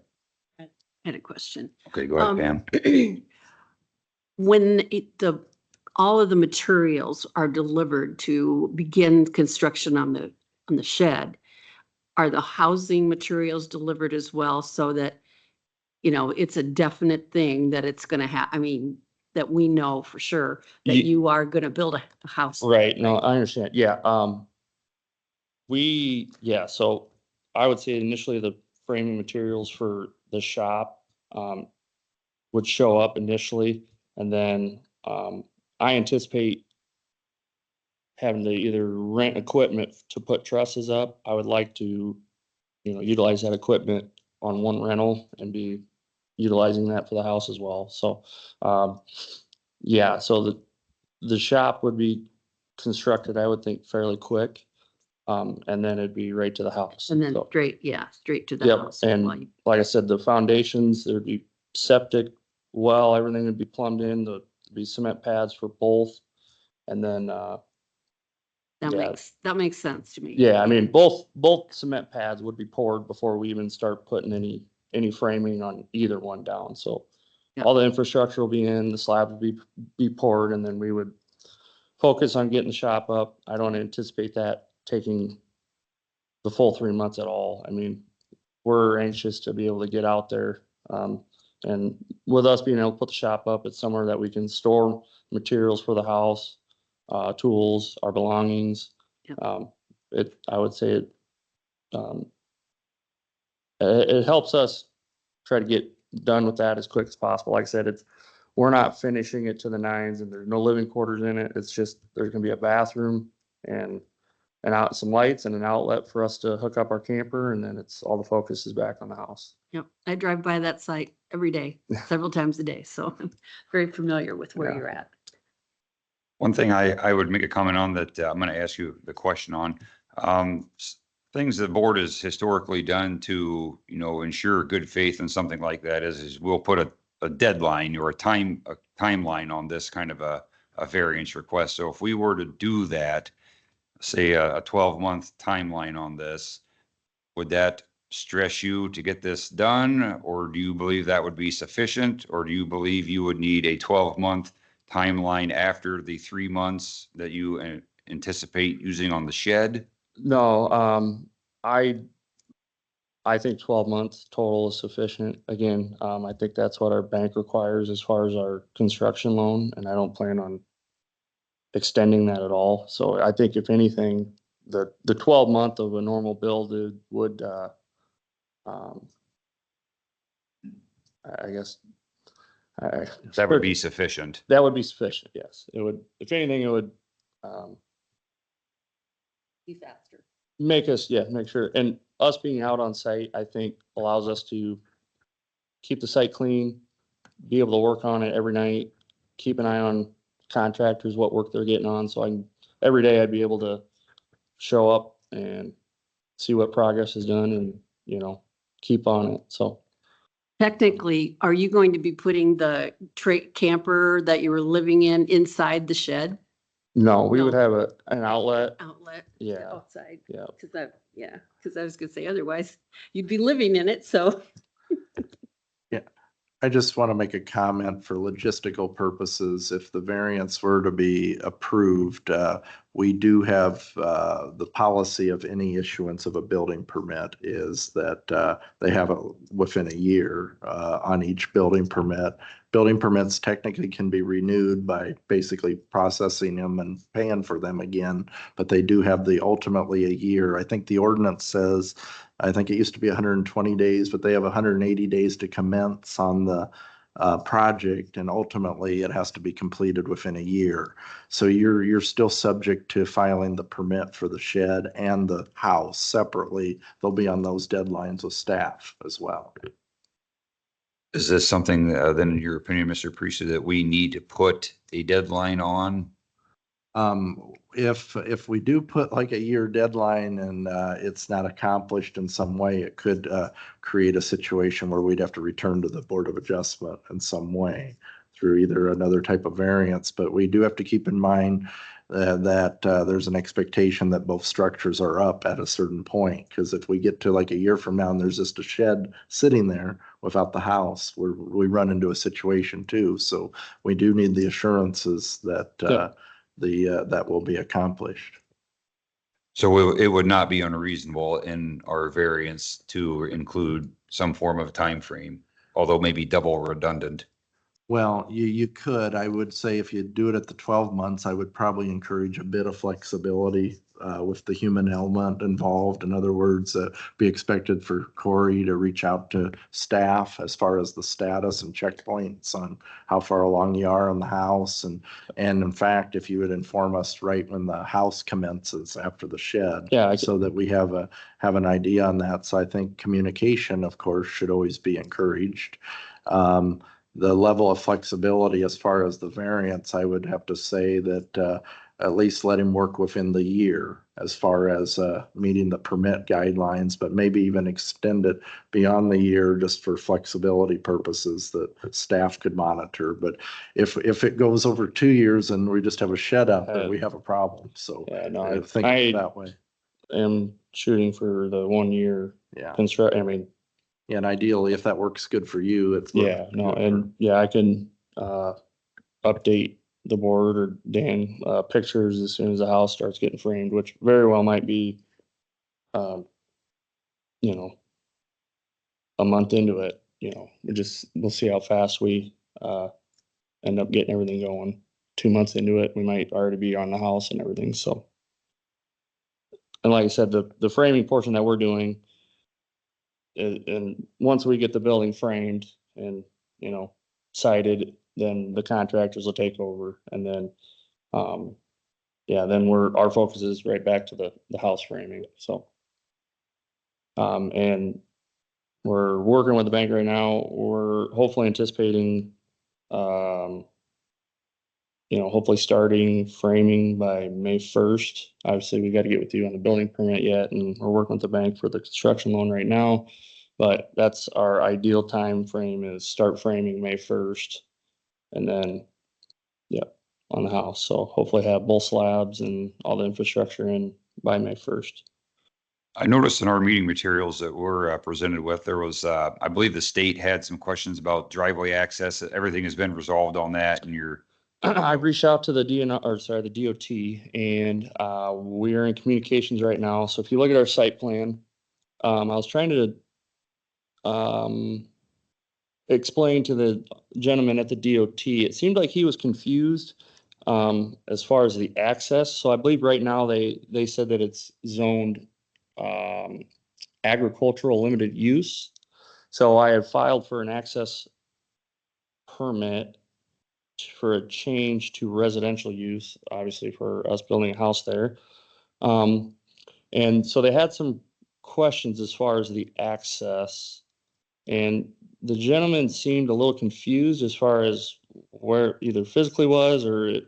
I had a question. Okay, go ahead, Pam. When all of the materials are delivered to begin construction on the shed, are the housing materials delivered as well, so that, it's a definite thing that it's gonna that we know for sure that you are gonna build a house? Right. No, I understand. Yeah. So I would say initially the framing materials for the shop, would show up initially, and then, I anticipate having to either rent equipment to put trusses up. I would like to, utilize that equipment on one rental and be utilizing that for the house as well. So, yeah, so the shop would be constructed, I would think, fairly quick. And then it'd be right to the house. And then So, straight to the yep, house. and like I said, the foundations, there'd be septic, everything would be plumbed in, there'd be cement pads for both. And then, That makes sense to me. yeah, I mean, both cement pads would be poured before we even start putting any framing on either one down. So Yeah. all the infrastructure will be in, the slab would be poured, and then we would focus on getting the shop up. I don't anticipate that taking the full 3 months at all. I mean, we're anxious to be able to get out there. And with us being able to put the shop up, it's somewhere that we can store materials for the house, tools, our belongings. Yep. I would say it helps us try to get done with that as quick as possible. Like I said, we're not finishing it to the nines and there's no living quarters in it. It's just, there's gonna be a bathroom and some lights and an outlet for us to hook up our camper, and then it's, all the focus is back on the house. Yep, I drive by that site every day, several times a day, so I'm very familiar with where Yeah. you're at. One thing I would make a comment on that I'm going to ask you the question on, things the board has historically done to, ensure good faith and something like that is we'll put a deadline or a timeline on this kind of a variance request. So if we were to do that, say a 12-month timeline on this, would that stress you to get this done? Or do you believe that would be sufficient? Or do you believe you would need a 12-month timeline after the 3 months that you anticipate using on the shed? No, I think 12 months total is sufficient. Again, I think that's what our bank requires as far as our construction loan, and I don't plan on extending that at all. So I think if anything, the 12-month of a normal build would, I guess, That would be sufficient. that would be sufficient, yes. It would, if anything, it would Be faster. make us, make sure, and us being out on site, I think allows us to keep the site clean, be able to work on it every night, keep an eye on contractors, what work they're getting on, so every day I'd be able to show up and see what progress is done and, keep on it, so. Technically, are you going to be putting the camper that you were living in inside the shed No, we would No. have an outlet, outlet? Yeah. Outside? yeah. Because I was gonna say otherwise you'd be living in it, so. I just want to make a comment for logistical purposes. If the variance were to be approved, we do have the policy of any issuance of a building permit is that they have it within a year on each building permit. Building permits technically can be renewed by basically processing them and paying for them again, but they do have ultimately a year. I think the ordinance says, I think it used to be 120 days, but they have 180 days to commence on the project, and ultimately it has to be completed within a year. So you're still subject to filing the permit for the shed and the house separately. They'll be on those deadlines with staff as well. Is this something then, in your opinion, Mr. Priestley, that we need to put a deadline on? If we do put like a year deadline and it's not accomplished in some way, it could create a situation where we'd have to return to the Board of Adjustment in some way through either another type of variance. But we do have to keep in mind that there's an expectation that both structures are up at a certain point. Because if we get to like a year from now and there's just a shed sitting there without the house, we run into a situation too. So we do need the assurances that that will be accomplished. So it would not be unreasonable in our variance to include some form of time frame, although maybe double redundant. Well, you could, I would say if you do it at the 12 months, I would probably encourage a bit of flexibility with the human element involved. In other words, be expected for Corey to reach out to staff as far as the status and checkpoints on how far along you are on the house. And in fact, if you would inform us right when the house commences after the shed, so that we have an idea on that. So I think communication, of course, should always be encouraged. The level of flexibility as far as the variance, I would have to say that at least let him work within the year as far as meeting the permit guidelines, but maybe even extend it beyond the year just for flexibility purposes that staff could monitor. But if it goes over 2 years and we just have a shed out there, we have a problem. So I think of it that way. am shooting for the 1 year construct. I mean, and ideally, if that works good for you, it's I can update the board or Dan pictures as soon as the house starts getting framed, which very well might be, a month into it. We'll see how fast we end up getting everything going. 2 months into it, we might already be on the house and everything. So, and like I said, the framing portion that we're doing. And once we get the building framed and, sited, then the contractors will take over, and then, yeah, then our focus is right back to the house framing, so. And we're working with the bank right now. We're hopefully anticipating, hopefully starting framing by May 1st. Obviously, we got to get with you on the building permit yet, and we're working with the bank for the construction loan right now. But that's our ideal time frame, is start framing May 1st, and then, yeah, on the house. So hopefully have both slabs and all the infrastructure in by May 1st. I noticed in our meeting materials that we're presented with, there was, I believe the state had some questions about driveway access. Everything has been resolved on that, and you're, I've reached out to the the DOT, and we are in communications right now. So if you look at our site plan, I was trying to explain to the gentleman at the DOT. It seemed like he was confused as far as the access. So I believe right now they said that it's zoned agricultural limited use. So I have filed for an access permit for a change to residential use, obviously for us building a house there. And so they had some questions as far as the access, and the gentleman seemed a little confused as far as where either physically was, or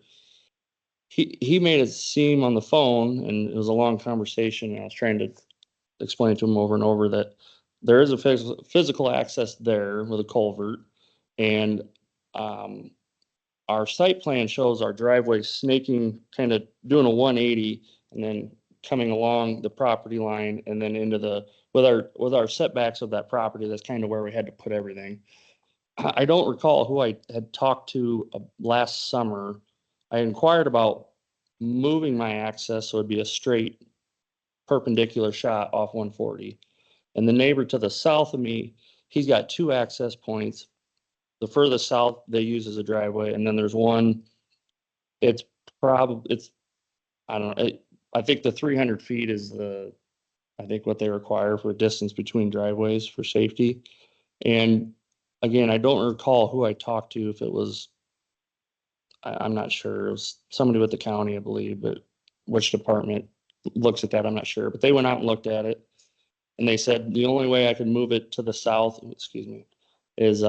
he made it seem on the phone, and it was a long conversation, and I was trying to explain to him over and over that there is a physical access there with a culvert, and our site plan shows our driveway snaking, kind of doing a 180, and then coming along the property line, and then into with our setbacks of that property. That's kind of where we had to put everything. I don't recall who I had talked to last summer. I inquired about moving my access so it'd be a straight perpendicular shot off 140. And the neighbor to the south of me, he's got two access points. The furthest south they use as a driveway, and then there's one. I don't know. I think the 300 feet is I think what they require for distance between driveways for safety. And again, I don't recall who I talked to, if it was, I'm not sure. It was somebody with the county, I believe, but which department looks at that, I'm not sure. But they went out and looked at it, and they said the only way I could move it to the south, is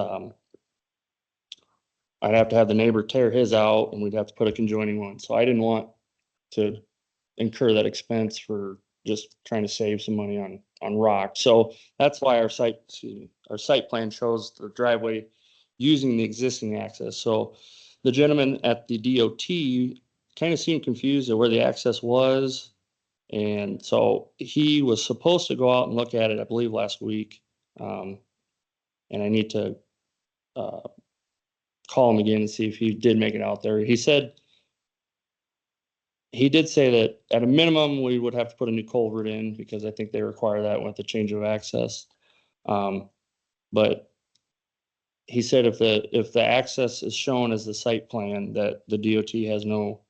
I'd have to have the neighbor tear his out, and we'd have to put a conjoining one. So I didn't want to incur that expense for just trying to save some money on rock. So that's why our site plan shows the driveway using the existing access. So the gentleman at the DOT kind of seemed confused at where the access was. And so he was supposed to go out and look at it, I believe, last week. And I need to call him again and see if he did make it out there. He did say that at a minimum, we would have to put a new culvert in, because I think they require that with the change of access. But he said if the access is shown as the site plan, that the DOT has no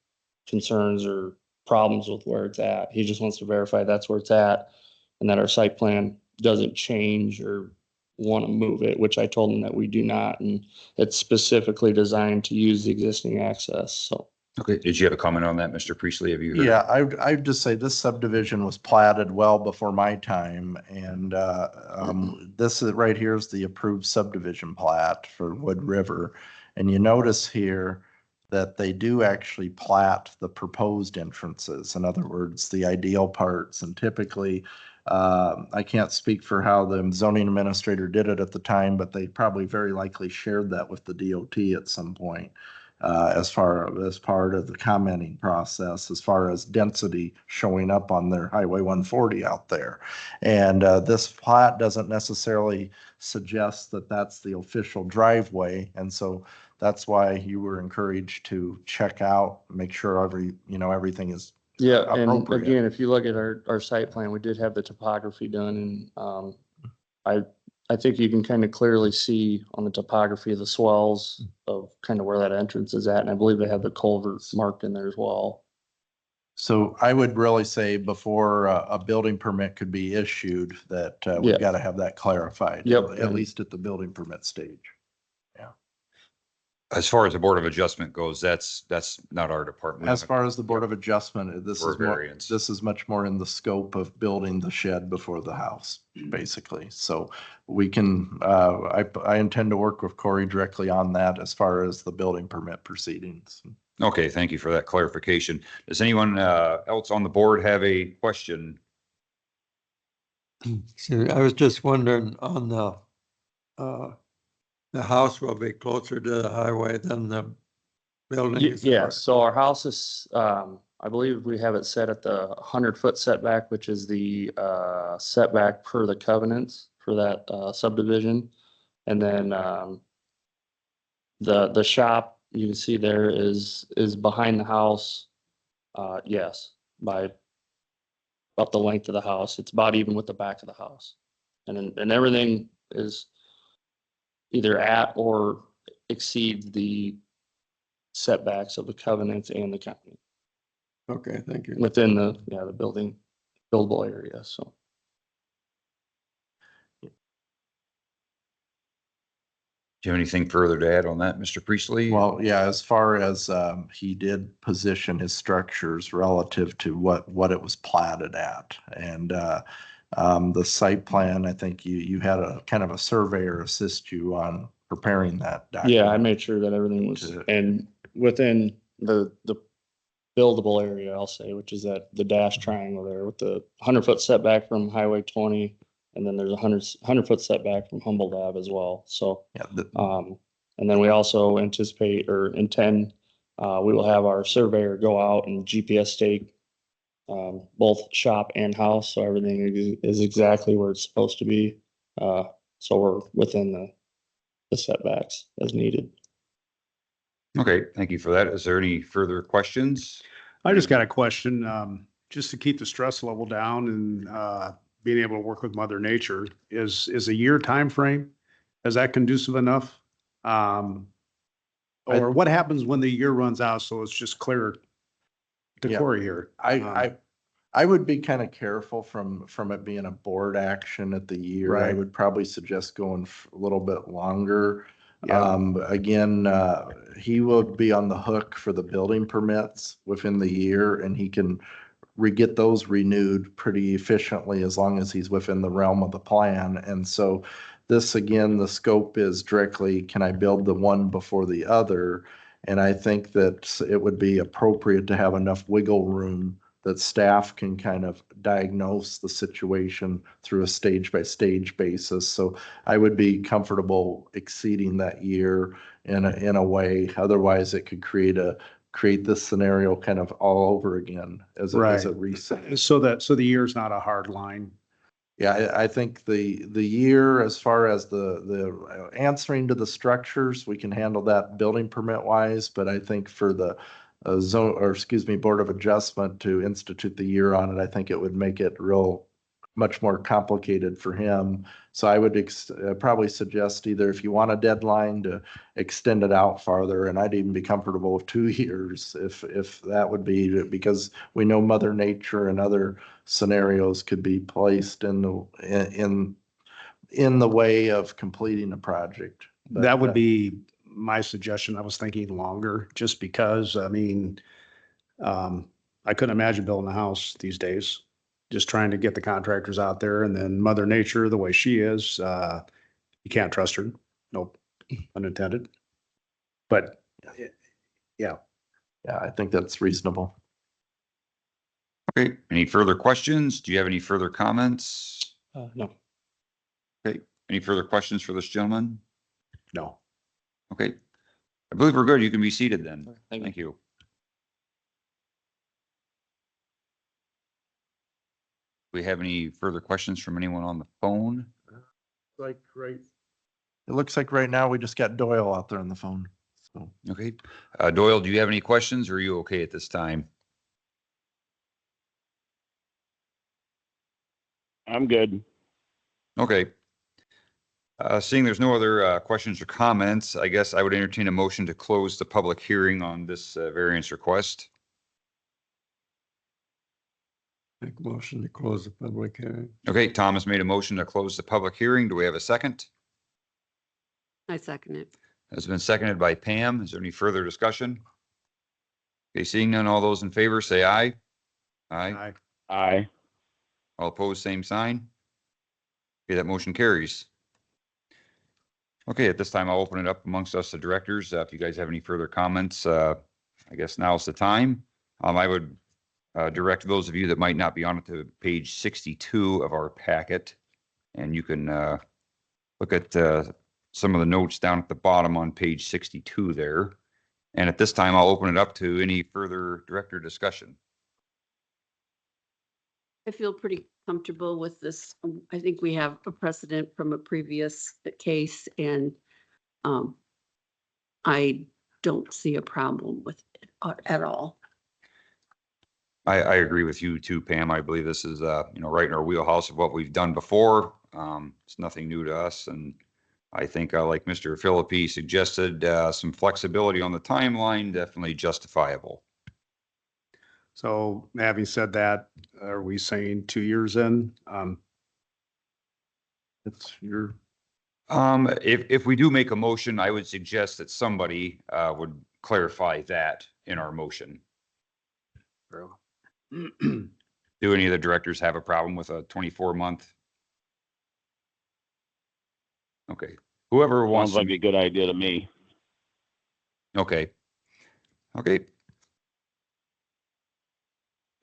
concerns or problems with where it's at. He just wants to verify that's where it's at, and that our site plan doesn't change or want to move it, which I told him that we do not, and it's specifically designed to use the existing access. So. okay. Did you have a comment on that, Mr. Priestley? Have you heard? Yeah, I'd just say this subdivision was platted well before my time, and this is right here is the approved subdivision plat for Wood River. And you notice here that they do actually plat the proposed entrances. In other words, the ideal parts. And typically, I can't speak for how the zoning administrator did it at the time, but they probably very likely shared that with the DOT at some point. As part of the commenting process, as far as density showing up on their Highway 140 out there. And this plat doesn't necessarily suggest that that's the official driveway. And so that's why you were encouraged to check out, make sure everything is Yeah, and appropriate. again, if you look at our site plan, we did have the topography done, and I think you can kind of clearly see on the topography of the swells of kind of where that entrance is at, and I believe they have the culverts marked in there as well. So I would really say before a building permit could be issued, that we've Yeah. got to have that clarified. Yep. At least at the building permit stage. As far as the Board of Adjustment goes, that's not our department. As far as the Board of Adjustment, this For is more, variance. this is much more in the scope of building the shed before the house, basically. So we can, I intend to work with Corey directly on that as far as the building permit proceedings. Okay, thank you for that clarification. Does anyone else on the board have a question? So I was just wondering on the house will be closer to the highway than the building. is Yeah, correct? so our house is, I believe we have it set at the 100-foot setback, which is the setback per the covenants for that subdivision. And then the shop you can see there is behind the house. Yes, by about the length of the house. It's about even with the back of the house. And everything is either at or exceeds the setbacks of the covenants and the county Okay, thank you. within the building buildable area, so. Do you have anything further to add on that, Mr. Priestley? Well, yeah, as far as he did position his structures relative to what it was platted at. And the site plan, I think you had a kind of a surveyor assist you on preparing that document. Yeah, I made sure that everything was, and within the buildable area, I'll say, which is that the dash triangle there with the 100-foot setback from Highway 20. And then there's a 100-foot setback from Humboldt Ave as well. So, Yeah, and then we also anticipate or intend, we will have our surveyor go out and GPS stake both shop and house. So everything is exactly where it's supposed to be. So we're within the setbacks as needed. Okay, thank you for that. Is there any further questions? I just got a question, just to keep the stress level down and being able to work with Mother Nature, is a year time frame? Is that conducive enough? Or what happens when the year runs out? So it's just clear to Yeah. Corey here. I would be kind of careful from it being a board action at the year. I Right. would probably suggest going a little bit longer. Yeah. Again, he will be on the hook for the building permits within the year, and he can get those renewed pretty efficiently as long as he's within the realm of the plan. And so this, again, the scope is directly, can I build the one before the other? And I think that it would be appropriate to have enough wiggle room that staff can kind of diagnose the situation through a stage by stage basis. So I would be comfortable exceeding that year in a way. Otherwise, it could create this scenario kind of all over again as a reset. So the year's not a hard line. Yeah, I think the year, as far as the answering to the structures, we can handle that building permit wise, but I think for the Board of Adjustment to institute the year on it, I think it would make it much more complicated for him. So I would probably suggest either, if you want a deadline, to extend it out farther, and I'd even be comfortable with 2 years if that would be, because we know Mother Nature and other scenarios could be placed in the way of completing a project. But, That would be my suggestion. I was thinking longer, just because, I mean, I couldn't imagine building a house these days, just trying to get the contractors out there, and then Mother Nature, the way she is, you can't trust her. Nope, unintended. But yeah, I think that's reasonable. Okay, any further questions? Do you have any further comments? No. Okay, any further questions for this gentleman? no. Okay, I believe we're good. You can be seated then. Thank you. Thank you. Do we have any further questions from anyone on the phone? It looks like right now we just got Doyle out there on the phone. So Okay, Doyle, do you have any questions, or are you okay at this time? I'm good. Okay. Seeing there's no other questions or comments, I guess I would entertain a motion to close the public hearing on this variance request. Make a motion to close the public hearing. Okay, Thomas made a motion to close the public hearing. Do we have a second? I second it. Has been seconded by Pam. Is there any further discussion? Okay, seeing none, all those in favor say aye. Aye. Aye. Aye. All opposed, same sign. Okay, that motion carries. Okay, at this time, I'll open it up amongst us, the directors. If you guys have any further comments, I guess now's the time. I would direct those of you that might not be on it to page 62 of our packet. And you can look at some of the notes down at the bottom on page 62 there. And at this time, I'll open it up to any further director discussion. I feel pretty comfortable with this. I think we have a precedent from a previous case, and I don't see a problem with it at all. I agree with you too, Pam. I believe this is, right in our wheelhouse of what we've done before. It's nothing new to us. And I think, like Mr. Philippi suggested, some flexibility on the timeline, definitely justifiable. So having said that, are we saying 2 years in? It's your, If we do make a motion, I would suggest that somebody would clarify that in our motion. Do any of the directors have a problem with a 24-month? Okay, whoever wants Sounds like to. a good idea to me. Okay. Okay.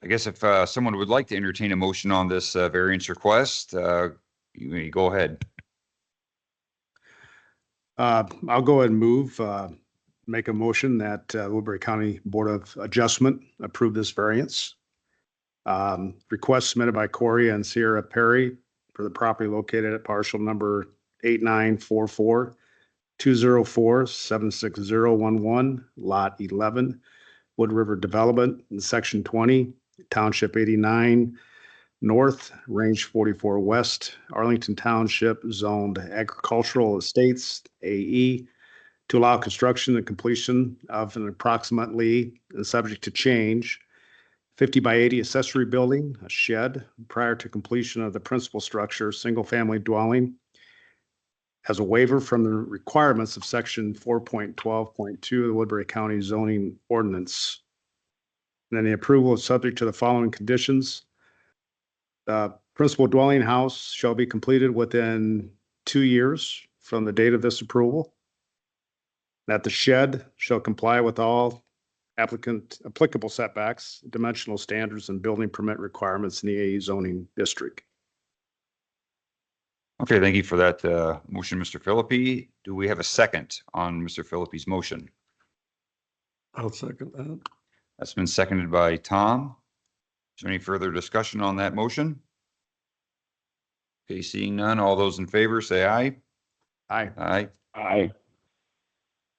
I guess if someone would like to entertain a motion on this variance request, you may go ahead. I'll go ahead and move, make a motion that Woodbury County Board of Adjustment approve this variance. Request submitted by Corey and Sierra Perry for the property located at parcel number 8944-204-76011, lot 11, Wood River Development in section 20, Township 89 North, Range 44 West, Arlington Township, zoned agricultural estates, AE, to allow construction and completion of an approximately, subject to change, 50 by 80 accessory building, a shed, prior to completion of the principal structure, single-family dwelling, as a waiver from the requirements of section 4.12.2 of the Woodbury County zoning ordinance. And then the approval is subject to the following conditions. The principal dwelling house shall be completed within 2 years from the date of this approval. That the shed shall comply with all applicable setbacks, dimensional standards, and building permit requirements in the AE zoning district. Okay, thank you for that motion, Mr. Philippi. Do we have a second on Mr. Philippi's motion? I'll second that. That's been seconded by Tom. Is there any further discussion on that motion? Okay, seeing none, all those in favor say aye. Aye. Aye. Aye.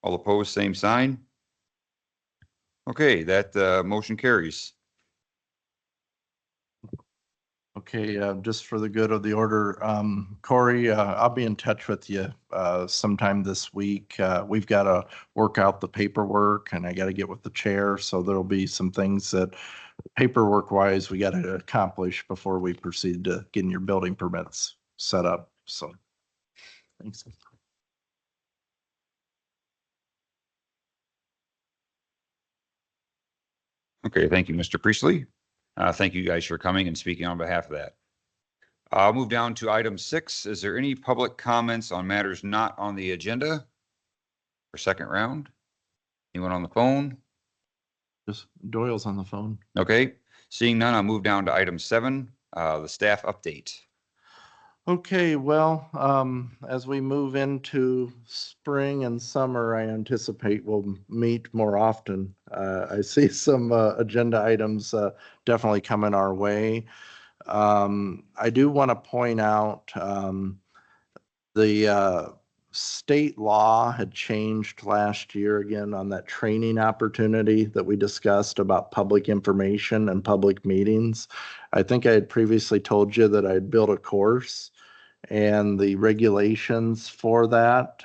All opposed, same sign. Okay, that motion carries. Okay, just for the good of the order, Corey, I'll be in touch with you sometime this week. We've got to work out the paperwork, and I got to get with the chair, so there'll be some things that paperwork-wise we got to accomplish before we proceed to getting your building permits set up. So, thanks. Okay, thank you, Mr. Priestley. Thank you guys for coming and speaking on behalf of that. I'll move down to item 6. Is there any public comments on matters not on the agenda for second round? Anyone on the phone? Just Doyle's on the phone. Okay, seeing none, I'll move down to item 7, the staff update. Okay, well, as we move into spring and summer, I anticipate we'll meet more often. I see some agenda items definitely coming our way. I do want to point out the state law had changed last year again on that training opportunity that we discussed about public information and public meetings. I think I had previously told you that I'd built a course, and the regulations for that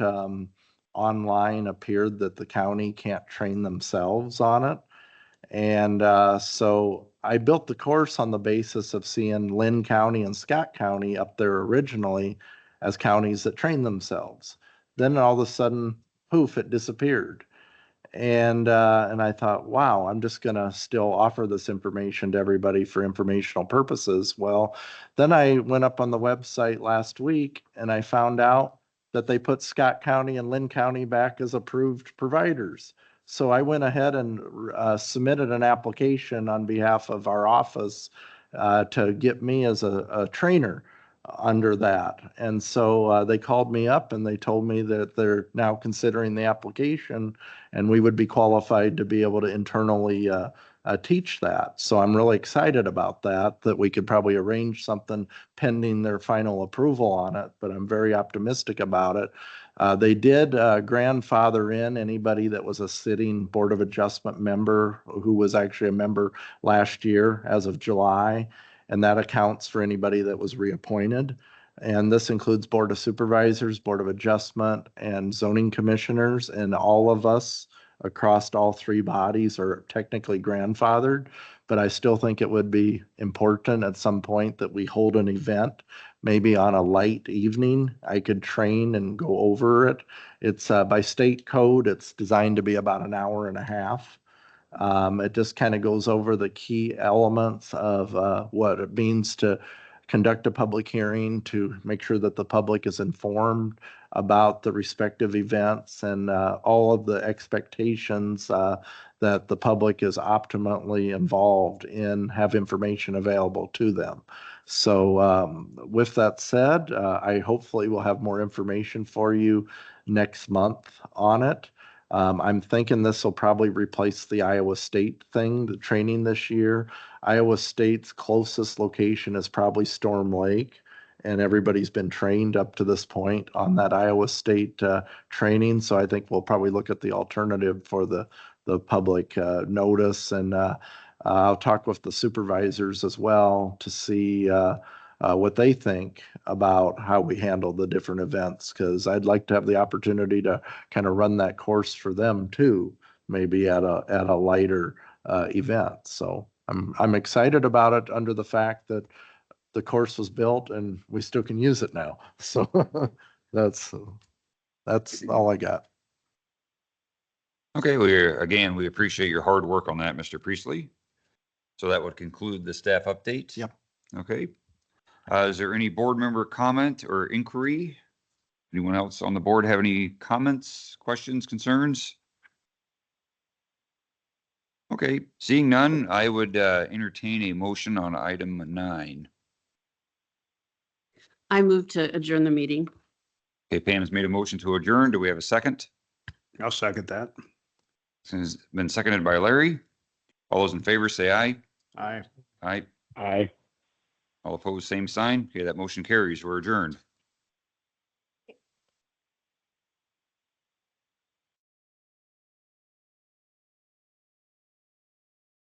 online appeared that the county can't train themselves on it. And so I built the course on the basis of seeing Lynn County and Scott County up there originally as counties that train themselves. Then all of a sudden, poof, it disappeared. And I thought, wow, I'm just going to still offer this information to everybody for informational purposes. Well, then I went up on the website last week and I found out that they put Scott County and Lynn County back as approved providers. So I went ahead and submitted an application on behalf of our office to get me as a trainer under that. And so they called me up and they told me that they're now considering the application and we would be qualified to be able to internally teach that. So I'm really excited about that we could probably arrange something pending their final approval on it, but I'm very optimistic about it. They did grandfather in anybody that was a sitting Board of Adjustment member who was actually a member last year as of July, and that accounts for anybody that was reappointed. And this includes Board of Supervisors, Board of Adjustment, and zoning commissioners, and all of us across all three bodies are technically grandfathered. But I still think it would be important at some point that we hold an event, maybe on a light evening. I could train and go over it. It's by state code, it's designed to be about an hour and a half. It just kind of goes over the key elements of what it means to conduct a public hearing, to make sure that the public is informed about the respective events and all of the expectations that the public is optimally involved in, have information available to them. So with that said, I hopefully will have more information for you next month on it. I'm thinking this will probably replace the Iowa State thing, the training this year. Iowa State's closest location is probably Storm Lake, and everybody's been trained up to this point on that Iowa State training. So I think we'll probably look at the alternative for the public notice, and I'll talk with the supervisors as well to see what they think about how we handle the different events, because I'd like to have the opportunity to kind of run that course for them too, maybe at a lighter event. So I'm excited about it under the fact that the course was built and we still can use it now. So that's all I got. Okay, we appreciate your hard work on that, Mr. Priestley. So that would conclude the staff update. Yep. Okay. Is there any board member comment or inquiry? Anyone else on the board have any comments, questions, concerns? Okay, seeing none, I would entertain a motion on item 9. I move to adjourn the meeting. Okay, Pam has made a motion to adjourn. Do we have a second? I'll second that. It's been seconded by Larry. All those in favor say aye. Aye. Aye. Aye. All opposed, same sign. Okay, that motion carries. We're adjourned.